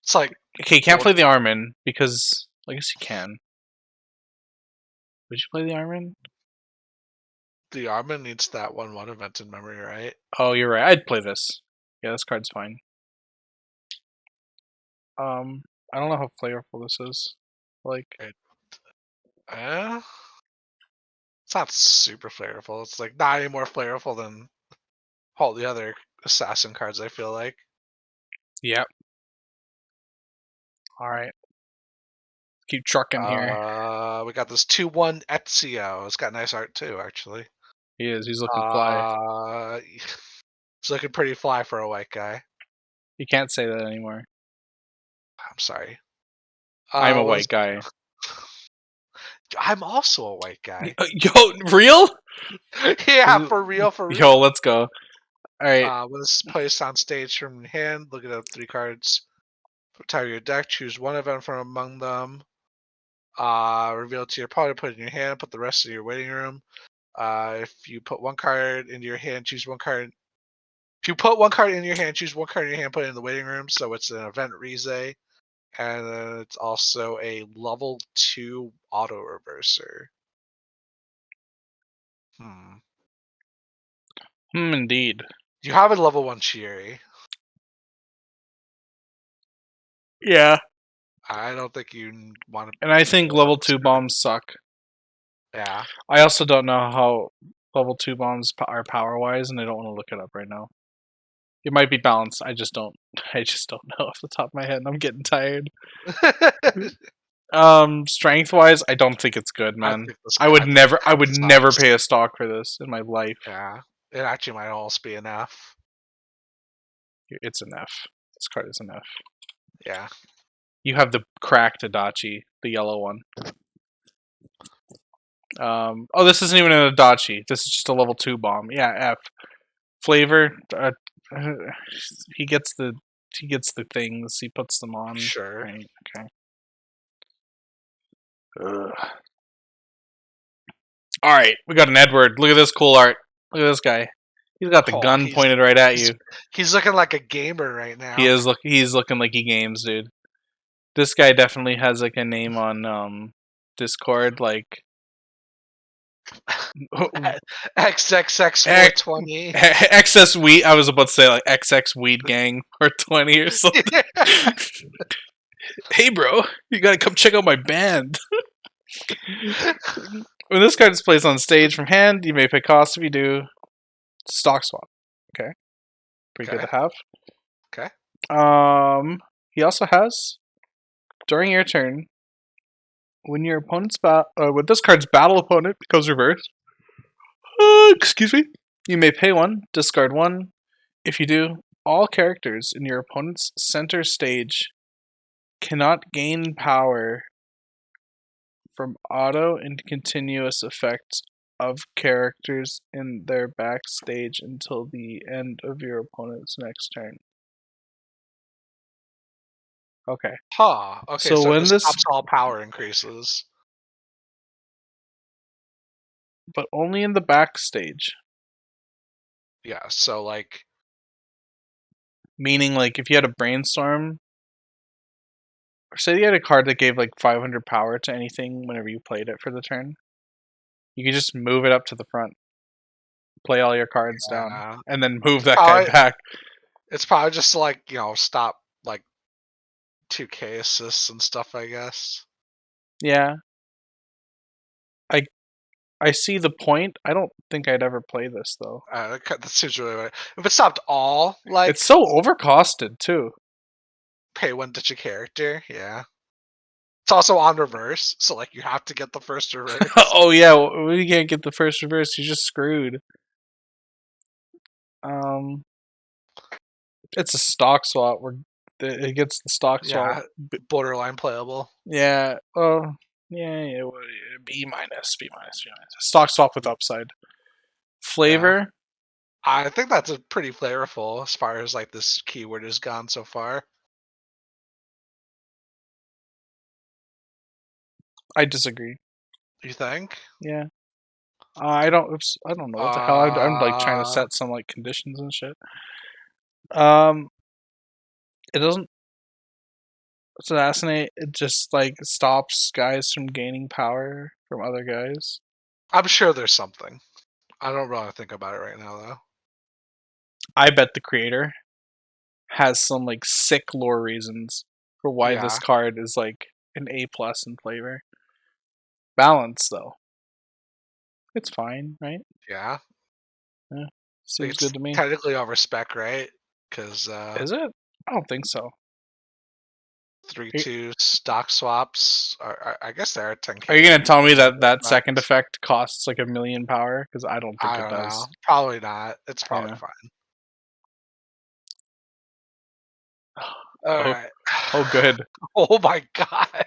it's like Okay, you can't what play the Armin because I guess you can. Would you play the Armin? the Armin needs that one event in memory, right? Oh, you're right. I'd play this. Yeah, this card's fine. I don't know how flavorful this is. Like, Eh? It's not super flavorful. It's like not any more flavorful than all the other assassin cards. I feel like. yep. All right. Keep trucking here. We got this 2/1 Ezio. It's got nice art too, actually. He is. He's looking fly. It's looking pretty fly for a white guy. You can't say that anymore. I'm sorry. I'm a Was white guy. I'm also a white guy. Yo, real? Yeah, for real, for Yo, real. let's go. All right. When this is placed on stage from your hand, look at up 3 cards. Top of your deck, choose one event from among them. Reveal it to your opponent, put it in your hand, put the rest in your waiting room. If you put one card into your hand, choose one card. If you put one card in your hand, choose one card in your hand, put it in the waiting room. So it's an event Rize, and then it's also a level 2 auto reverser. Indeed. You have a level 1 Chieri. Yeah. I don't think you want to. And I think level 2 bombs suck. Yeah. I also don't know how level 2 bombs are power wise, and I don't want to look it up right now. It might be balanced. I just don't. I just don't know off the top of my head. And I'm getting tired. Strength wise, I don't think it's good, I man. think this I would I think this never, I card would never sucks. pay a stock for this in my life. Yeah, it actually might almost be enough. It's an F. This card is an F. Yeah. You have the cracked Adachi, the yellow one. Oh, this isn't even an Adachi. This is just a level 2 bomb. Yeah, F. Flavor. Uh, he gets the things. He puts them on. Sure. Right. Okay. Ugh. All right, we got an Edward. Look at this cool art. Look at this guy. He's got the Oh, gun pointed right at you. he's looking like a gamer right He now. is look. He's looking like he games, dude. This guy definitely has like a name on Discord, like XXX420. excess weed. I was about to say like XX Weed Gang or 20 or something. Hey, bro, you gotta come check out my band. When this card is placed on stage from hand, you may pay cost. If you do, stock swap. Okay, pretty good to have. Okay. He also has during your turn, when your opponent's when this card's battle opponent becomes reversed. Excuse me. You may pay one, discard one. If you do, all characters in your opponent's center stage cannot gain power from auto and continuous effects of characters in their backstage until the end of your opponent's next turn. Okay. Huh. Okay, So so it when just this, stops all power increases. but only in the backstage. Yeah, so like Meaning, like, if you had a brainstorm, or say you had a card that gave like 500 power to anything whenever you played it for the turn, you could just move it up to the front, play all your cards down, and then move that guy back. it's probably just like, stop like 2K assists and stuff, I guess. Yeah, I see the point. I don't think I'd ever play this though. That seems really weird. If it stopped all, like, It's so overcosted too. pay one to your character, yeah. It's also on reverse, so like you have to get the first reverse. Oh yeah, we can't get the first reverse. You're just screwed. It's a stock swap. It gets the stock swap. Yeah, borderline playable. Yeah. Oh, yeah. B minus, B minus, B minus. Stock swap with upside. Flavor. Yeah. I think that's a pretty flavorful as far as like this keyword has gone so far. I disagree. You think? Yeah. I don't. Oops, I don't know what the hell. I'm like trying to set some like conditions and shit. It doesn't assassinate. It just like stops guys from gaining power from other guys. I'm sure there's something. I don't really think about it right now though. I bet the creator has some like sick lore reasons for why Yeah. this card is like an A plus in flavor. Balance though, it's fine, right? Yeah. Seems good to me. Technically over spec, right? Because Is it? I don't think so. 3/2 stock swaps are I guess they are 10k. Are you gonna tell me that second effect costs like 1,000,000 power? Because I don't think I it don't does. know. Probably not. It's probably Yeah. fine. Oh, Alright. oh, good. Oh my god.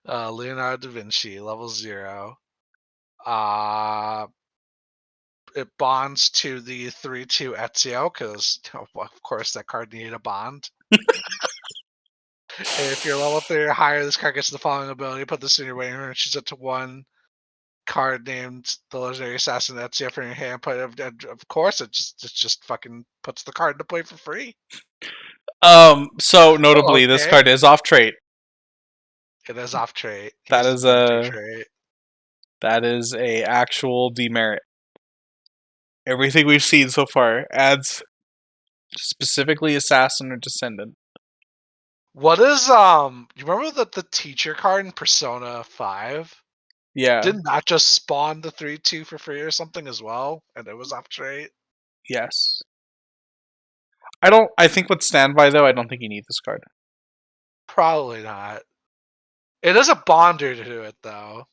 Leonardo da Vinci, level 0. It bonds to the 3/2 Ezio because, of course, that card needed a bond. If you're level 3 or higher, this card gets the following ability: put this in your waiting room, choose up to one card named the legendary assassin Ezio from your hand. Put it, of course, it just fucking puts the card into play for free. So notably, this Okay. card is off trait. It is off trait. That He's is into a trait. actual demerit. Everything we've seen so far adds specifically assassin or descendant. What is you remember the teacher card in Persona 5? Yeah. Didn't that just spawn the 3/2 for free or something as well? And it was off trait? Yes. I don't. I think with standby though, I don't think you need this card. Probably not. It is a bonder to do it though.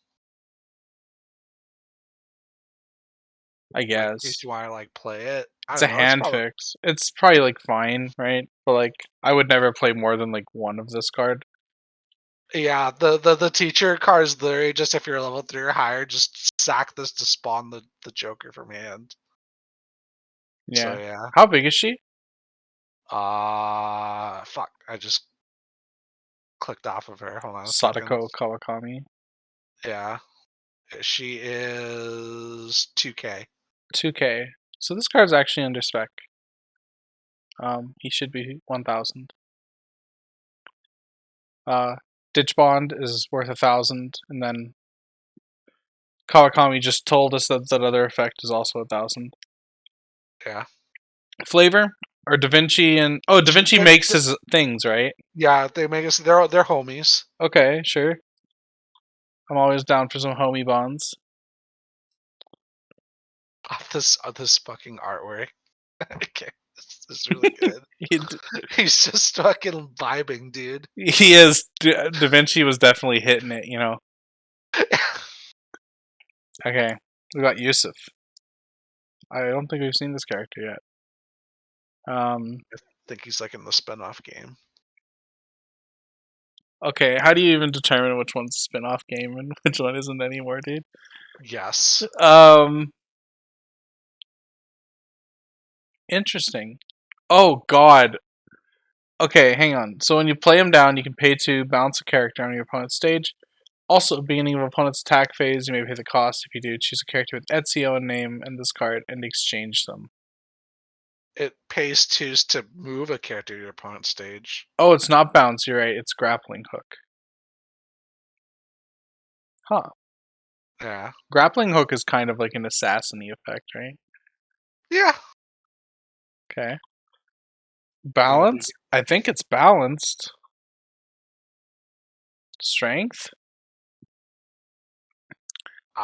I Like in case guess. you want to like play it. I It's don't a know. It's hand probably fix. It's probably like fine, right? But like I would never play more than like one of this card. yeah. The teacher card is literally just if you're level 3 or higher, just sack this to spawn the Joker from hand. So Yeah. yeah. How big is she? Fuck. I just clicked off of her. Hold on a second. Sadako Kawakami. Yeah. She is 2K. 2K. So this card's actually under spec. He should be 1,000. Ditch Bond is worth 1,000, and then Kawakami just told us that that other effect is also 1,000. Yeah. Flavor or Da Vinci and Da Vinci makes his things, right? Yeah, they make us. They're homies. Okay, sure. I'm always down for some homie bonds. This fucking artwork. Okay, this is really good. he, He's just fucking vibing, dude. he is. Da Vinci was definitely hitting it, you know. Okay, we got Yusuf. I don't think we've seen this character yet. I think he's like in the spin-off game. Okay, how do you even determine which one's a spin-off game and which one isn't anymore, dude? Yes. Interesting. Oh God. Okay, hang on. So when you play him down, you can pay to bounce a character on your opponent's stage. Also, at the beginning of opponent's attack phase, you may pay the cost. If you do, choose a character with Ezio in name and this card and exchange them. It pays twos to move a character to your opponent's stage. Oh, it's not bounce. You're right. It's grappling hook. Huh. Yeah. Grappling hook is kind of like an assassin-y effect, right? Yeah. Okay. Balance? I think it's balanced. Strength?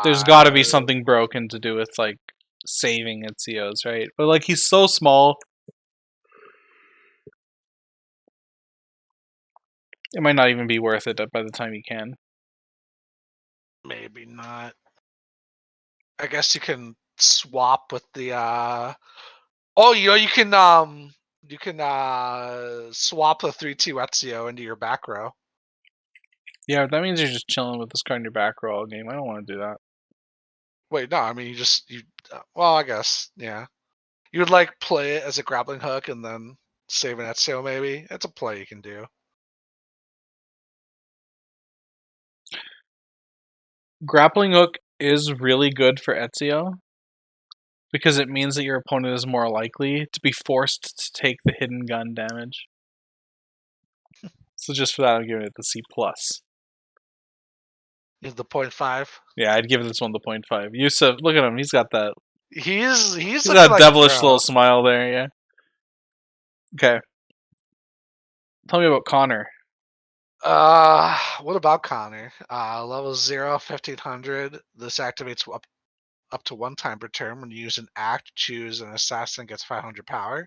There's got to be something broken to do with like saving Ezio's, right? But like he's so small, it might not even be worth it by the time you can. Maybe not. I guess you can swap with the oh, you can swap the 3/2 Ezio into your back row. Yeah, that means you're just chilling with this card in your back row all game. I don't want to do that. Wait, no, I mean you well, I guess, yeah. You would like play it as a grappling hook and then save an Ezio maybe? It's a play you can do. Grappling hook is really good for Ezio because it means that your opponent is more likely to be forced to take the hidden gun damage. So just for that, I'm giving it the C plus. Is the 0.5? Yeah, I'd give this one the 0.5. Yusuf, look at him. He's got that. He's He's looking got a like a devilish pro. little smile there. Yeah. Okay. Tell me about Connor. What about Connor? Level 0, 1500. This activates up to one time per turn. When you use an act, choose an assassin gets 500 power.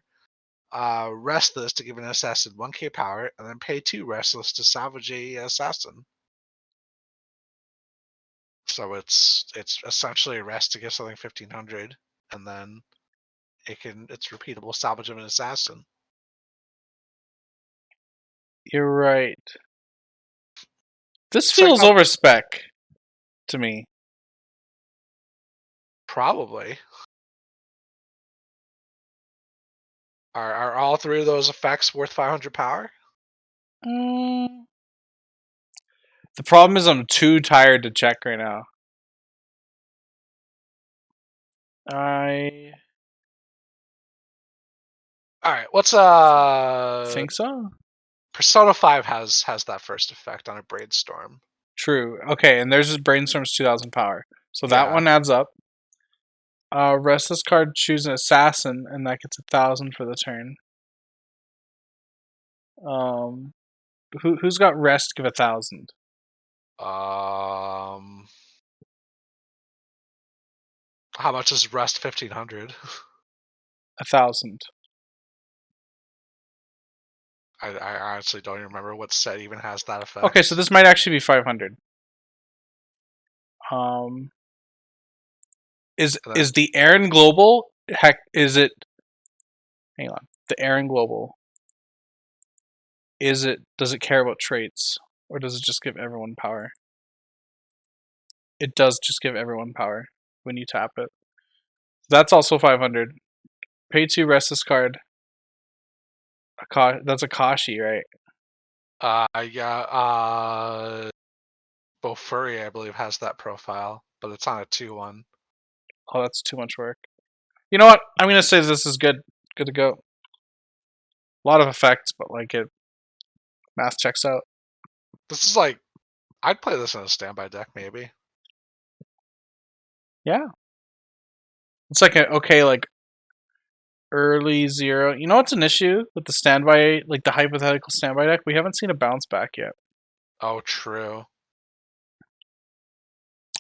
Rest this to give an assassin 1k power, and then pay 2 restless to salvage a assassin. So it's essentially a rest to get something 1500, and then it's repeatable salvage of an assassin. You're right. This It's like feels over spec to me. probably. Are all three of those effects worth 500 power? Mm. The problem is I'm too tired to check right now. I All right, what's think so. Persona 5 has that first effect on a brainstorm. True. Okay, and there's Brainstorm's 2,000 power. So that Yeah. one adds up. Restless card, choose an assassin, and that gets 1,000 for the turn. Who's got rest? Give 1,000. How much is rest 1500? 1,000. I honestly don't even remember what set even has that effect. Okay, so this might actually be 500. Is And then, the Aaron Global? Heck, is it? Hang on. The Aaron Global. Is it? Does it care about traits, or does it just give everyone power? It does just give everyone power when you tap it. That's also 500. Pay 2, rest this card. That's a Kashi, right? yeah, Bofuri, I believe, has that profile, but it's on a 2/1. Oh, that's too much work. You know what? I'm gonna say this is good. Good to go. A lot of effects, but like it, math checks out. This is like, I'd play this in a standby deck, maybe. Yeah, it's like a okay, like early 0. You know what's an issue with the standby, like the hypothetical standby deck? We haven't seen a bounce back yet. Oh, true.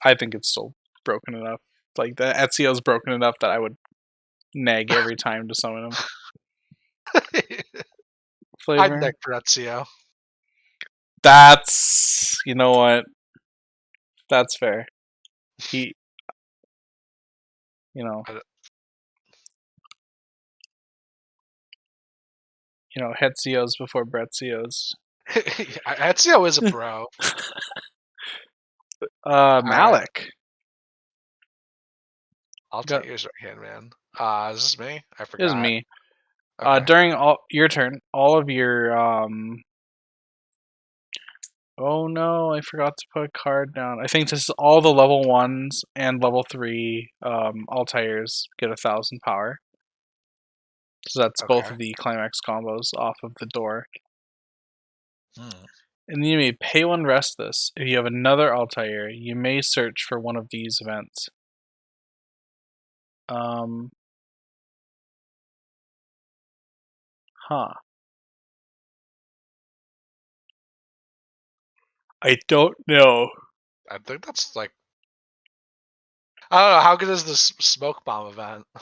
I think it's still broken enough. Like the Ezio's broken enough that I would nag every time to summon him. I'd Flavor. deck Prezio. That's, you know what? That's fair. He, you know, I don't- Hetzios before Bretzios. Ezio is a bro. All right, Malik. I'll Got take yours right hand, man. Is this me? I It was forgot. me. Okay. During all your turn, all of your oh no, I forgot to put a card down. I think this is all the level 1s and level 3 Altaires get 1,000 power. So that's both Okay. of the climax combos off of the door. Hmm. And you may pay 1, rest this. If you have another Altair, you may search for one of these events. Huh. I don't know. I think that's like, I don't know. How good is this smoke bomb event? I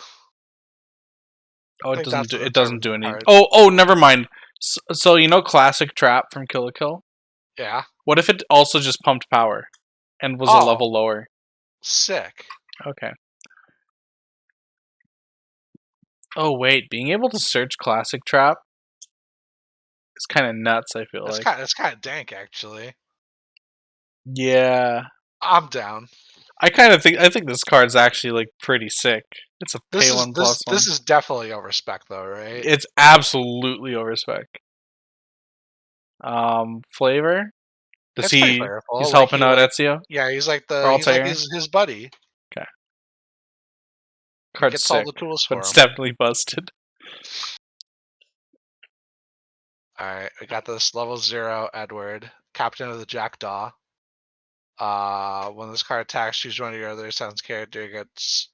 Oh, think that's the it doesn't do determining any. part. Oh, never mind. So you know classic trap from Kill la Kill? Yeah. What if it also just pumped power and was a Oh, level lower? sick. Okay. Oh wait, being able to search classic trap is kind of nuts, I feel like. That's kind of dank, actually. Yeah. I'm down. I think this card's actually like pretty sick. It's a pay 1 plus 1. This is definitely over spec though, right? It's absolutely over spec. Flavor? Does It's pretty he's flavorful. helping out Ezio? Yeah, Or he's like Altair? his buddy. Okay. He Card's gets all sick, the tools but for it's him. definitely busted. All right, we got this level 0 Edward, Captain of the Jackdaw. When this card attacks, choose one of your other son's character gets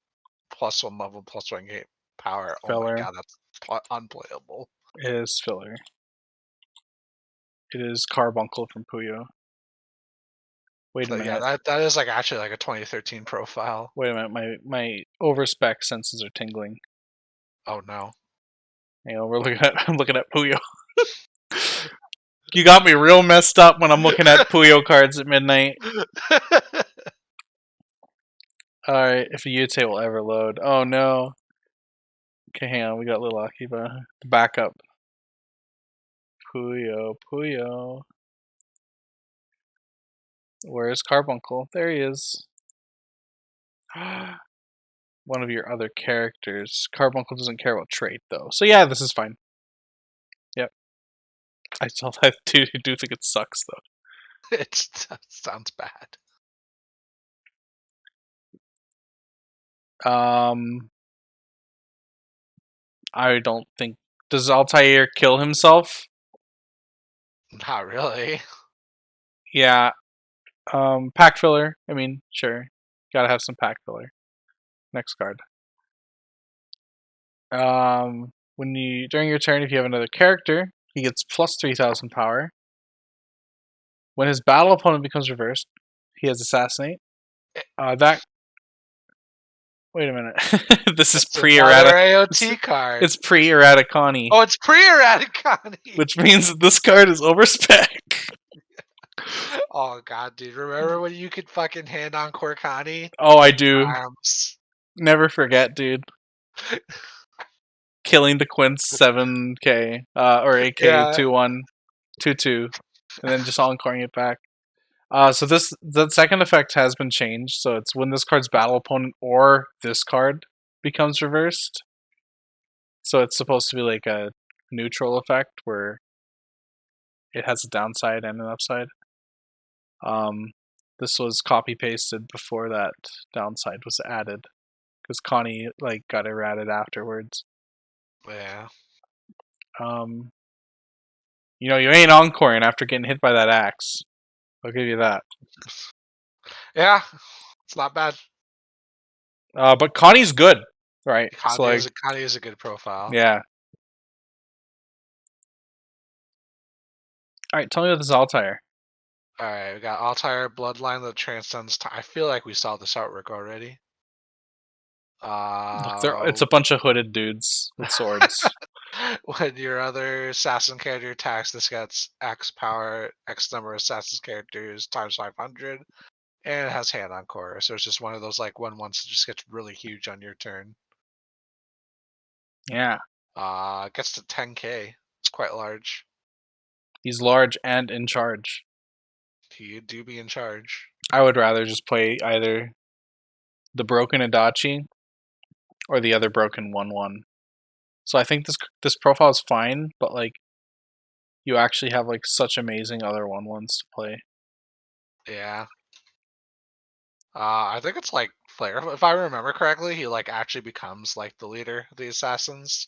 +1 level, +1 game power. Oh my Filler. god, that's unplayable. It is filler. It is Carbuncle from Puyo. Wait a So yeah, minute. that is like actually like a 2013 profile. Wait a minute. My overspec senses are tingling. Oh no. We're looking at I'm looking at Puyo. You got me real messed up when I'm looking at Puyo cards at midnight. Alright, if a Yute will ever load. Oh no. Okay, hang on, we got Little Akiba. Backup. Puyo. Where's Carbuncle? There he is. One of your other characters. Carbuncle doesn't care about trait though. So yeah, this is fine. Yep. I do think it sucks though. It sounds bad. I don't think. Does Altair kill himself? Not really. Yeah. Pack filler. I mean, sure. Gotta have some pack filler. Next card. When you during your turn, if you have another character, he gets plus 3,000 power. When his battle opponent becomes reversed, he has assassinate. Eh, That Wait a minute. This is That's another pre-errata. AOT card. It's pre-erraticani, Oh, it's pre-Eradicani. which means that this card is over spec. Oh god, dude! Remember when you could fucking hand on Corkani? Oh, I do. Times. Never forget, dude. Killing the Quince 7k or 8k Yeah, 2-1, 2-2, and then just encoring it back. So the second effect has been changed. So it's when this card's battle opponent or this card becomes reversed. So it's supposed to be like a neutral effect where it has a downside and an upside. This was copy pasted before that downside was added because Connie like got errated afterwards. yeah. You know, you ain't encoring after getting hit by that axe. I'll give you that. Yeah, it's not bad. But Connie's good, right? So like, Connie is a good profile. yeah. All right, tell me about this Altair. All right, we got Altair Bloodline that transcends time. I feel like we saw this artwork already. Look, it's a bunch of hooded dudes with swords. When your other assassin character attacks, this gets X power, X number of assassin characters times 500, and it has hand on core. So it's just one of those like 1/1s that just gets really huge on your turn. Yeah, Gets to 10k. It's quite large. he's large and in charge. He do be in charge. I would rather just play either the broken Adachi or the other broken 1/1. So I think this profile is fine, but like you actually have like such amazing other 1/1s to play. Yeah. I think it's like Flair. If I remember correctly, he like actually becomes like the leader of the assassins.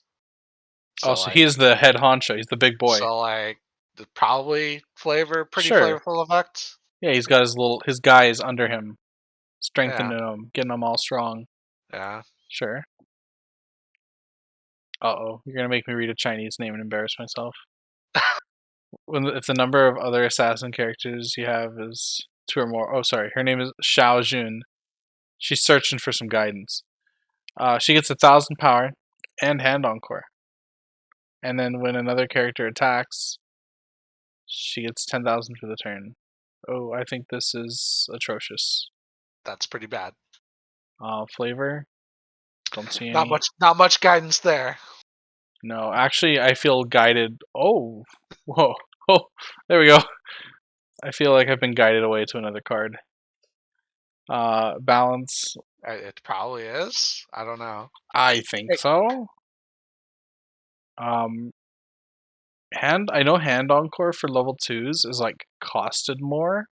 Oh, So so he like, is the head honcho. He's the big boy. probably pretty Sure. flavorful effect. Yeah, he's got his guys under him, Yeah, strengthening them, getting them all strong. yeah. Sure. Uh-oh, you're gonna make me read a Chinese name and embarrass myself. If the number of other assassin characters you have is 2 or more. Oh, sorry. Her name is Xiao Jun. She's searching for some guidance. She gets 1,000 power and hand encore. And then when another character attacks, she gets 10,000 for the turn. Oh, I think this is atrocious. That's pretty bad. Flavor? Don't see Not any. much guidance there. No, actually, I feel guided. Oh, whoa. Oh, there we go. I feel like I've been guided away to another card. Balance. It probably is. I don't know. I think so. Um, I know hand encore for level 2s is like costed more.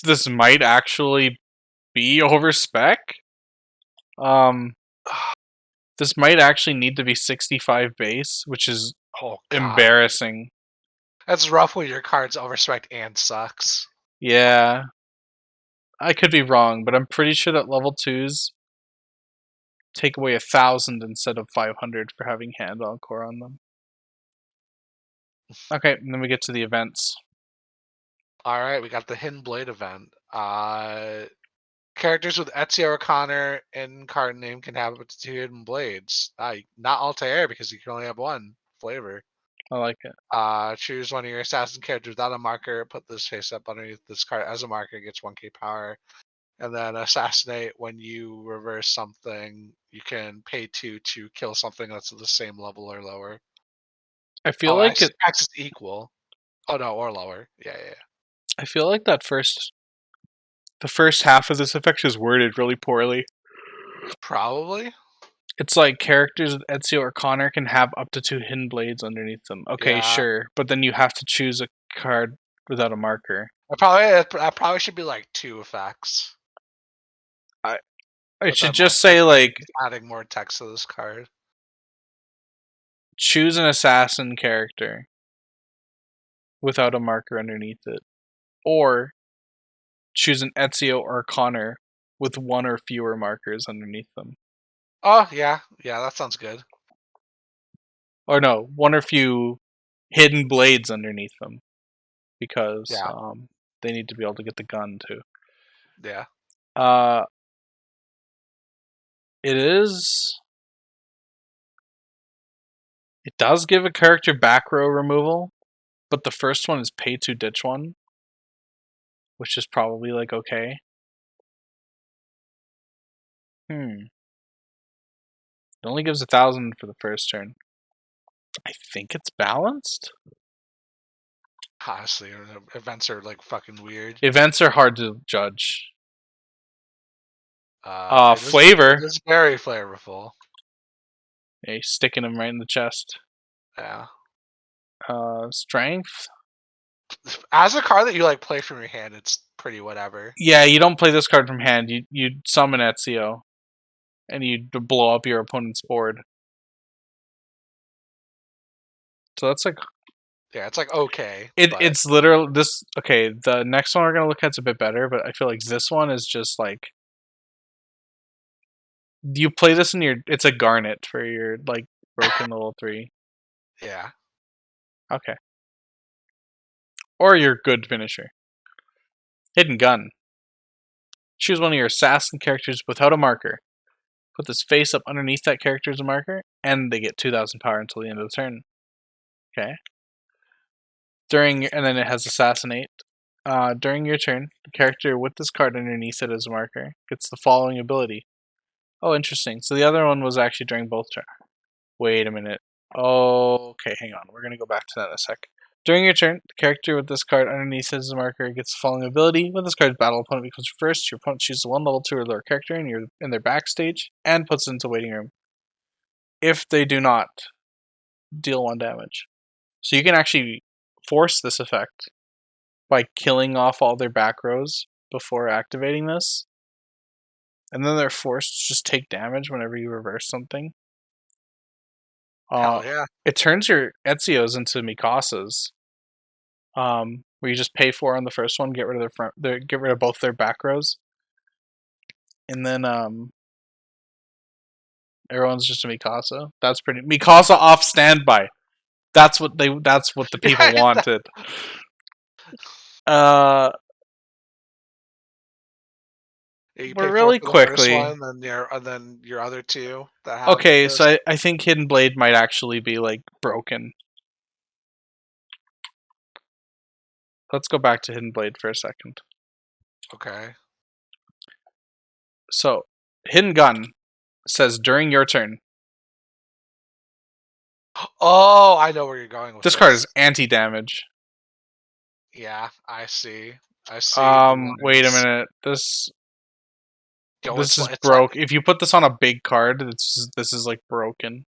This might actually be over spec. This might actually need to be 65 base, which is Oh god, embarrassing. that's rough when your card's overspec and sucks. Yeah, I could be wrong, but I'm pretty sure that level 2s take away 1,000 instead of 500 for having hand encore on them. Okay, and then we get to the events. All right, we got the Hidden Blade event. Characters with Ezio O'Connor in card name can have up to 2 hidden blades. Not Altair because you can only have one flavor. I like it. Choose one of your assassin characters without a marker. Put this face up underneath this card as a marker. Gets 1k power. And then assassinate when you reverse something. You can pay 2 to kill something that's at the same level or lower. I feel Oh, like X is equal. Oh no, or lower. Yeah. I feel like the first half of this effect is worded really poorly. Probably. It's like characters with Ezio or Connor can have up to 2 hidden blades underneath them. Okay, Yeah. sure, but then you have to choose a card without a marker. I probably should be like 2 effects. I should just say like adding more text to this card. choose an assassin character without a marker underneath it, or choose an Ezio or Connor with 1 or fewer markers underneath them. Oh yeah, that sounds good. Or no, 1 or few hidden blades underneath them, because Yeah. they need to be able to get the gun too. Yeah. Uh, it is. It does give a character back row removal, but the first one is pay to ditch one, which is probably like okay. It only gives 1,000 for the first turn. I think it's balanced. Honestly, events are like fucking weird. Events are hard to judge. It Flavor. is very flavorful. Yeah, sticking him right in the chest. Yeah. Strength. As a card that you like play from your hand, it's pretty whatever. Yeah, you don't play this card from hand. You summon Ezio, and you blow up your opponent's board. So that's like Yeah, it's like okay. it's literal this. Okay, the next one we're gonna look at's a bit better, but I feel like this one is just like you play this in your. It's a garnet for your like broken level 3. Yeah. Okay. Or your good finisher. Hidden Gun. Choose one of your assassin characters without a marker. Put this face up underneath that character as a marker, and they get 2,000 power until the end of the turn. Okay. And then it has Assassinate. During your turn, the character with this card underneath it as a marker gets the following ability. Oh, interesting. So the other one was actually during both turns. Wait a minute. Okay, hang on. We're going to go back to that in a sec. During your turn, the character with this card underneath it as a marker gets the following ability. When this card's battle opponent becomes reversed, your opponent chooses one level 2 or lower character in their backstage and puts it into waiting room. If they do not, deal 1 damage. So you can actually force this effect by killing off all their back rows before activating this. And then they're forced to just take damage whenever you reverse something. Hell yeah. It turns your Ezios into Mikasas. Where you just pay 4 on the first one, get rid of get rid of both their back rows. And then everyone's just a Mikasa. That's pretty Mikasa off standby. That's what the people wanted. You We're pay 4 really for the first quickly. one, and then your other two that have Okay, those. so I think Hidden Blade might actually be like broken. Let's go back to Hidden Blade for a second. Okay. So, Hidden Gun says during your turn. Oh, I know where you're going with This card is anti-damage. Yeah, I see. I see the Wait a lines. minute. This Yo, is it's broke. like If you put this on a big card, this is like broken.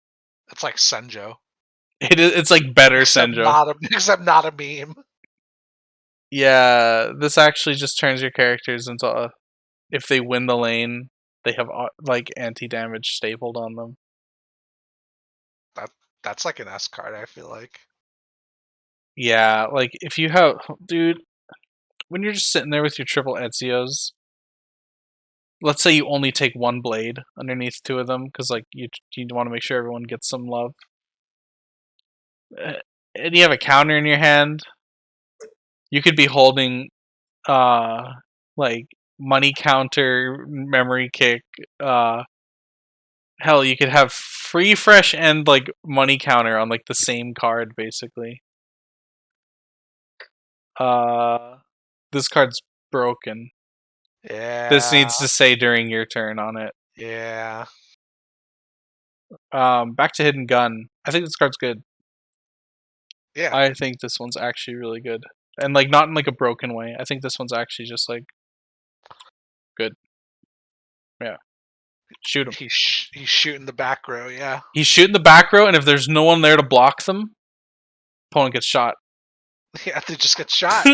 it's like Senjo. It's like better Senjo. Except not a meme. Yeah, this actually just turns your characters into if they win the lane, they have like anti-damage stapled on them. That's like an S card, I feel like. Yeah, like if you have dude, when you're just sitting there with your triple Ezios, let's say you only take 1 blade underneath 2 of them because like you want to make sure everyone gets some love, and you have a counter in your hand. You could be holding like money counter, memory kick. Hell, you could have free fresh and like money counter on like the same card basically. This card's broken. Yeah. This needs to say during your turn on it. Yeah. Back to Hidden Gun. I think this card's good. Yeah. I think this one's actually really good. And like not in like a broken way. I think this one's actually just like good. Yeah. Shoot him. He's shooting the back row, yeah. He's shooting the back row, and if there's no one there to block them, opponent gets shot. Yeah, they just get shot.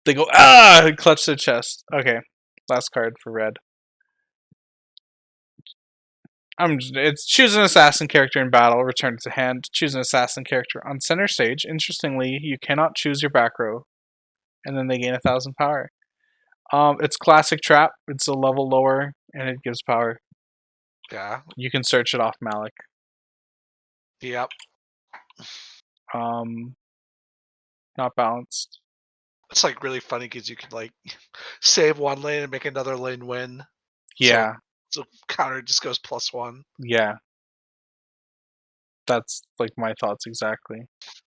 They go, clutch their chest. Okay. Last card for red. It's choose an assassin character in battle, return it to hand. Choose an assassin character on center stage. Interestingly, you cannot choose your back row, and then they gain 1,000 power. It's classic trap. It's a level lower, and it gives power. Yeah. You can search it off Malik. Yep. Not balanced. It's like really funny because you can like save one lane and make another lane win. So Yeah, so counter just goes +1. yeah. That's like my thoughts exactly.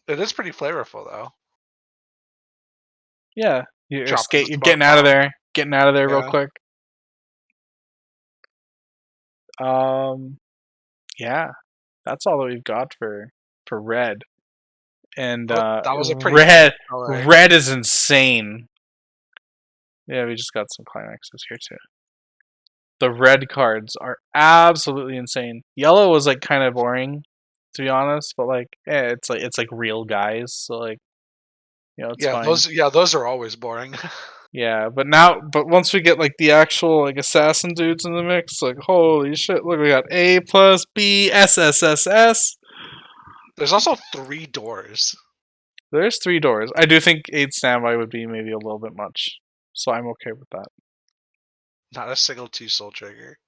It is pretty flavorful though. Yeah, you're Dropping the you're smoke getting out of bomb. there, real Yeah. quick. Um, yeah, that's all that we've got for red. And That was a pretty red, unique color. red is insane. Yeah, we just got some climaxes here too. The red cards are absolutely insane. Yellow was like kind of boring, to be honest, but like, it's like real guys, so like, it's fine. Those are always boring. Yeah, but once we get like the actual like assassin dudes in the mix, like holy shit! Look, we got A plus B S S S S. There's also 3 doors. There's 3 doors. I do think 8 standby would be maybe a little bit much, so I'm okay with that. Not a single 2 soul trigger.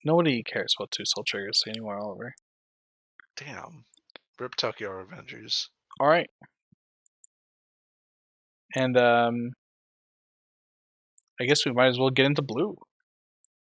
Nobody cares about 2 soul triggers anymore, Oliver. Damn. Rip Tokyo Revengers. All right, and I guess we might as well get into blue.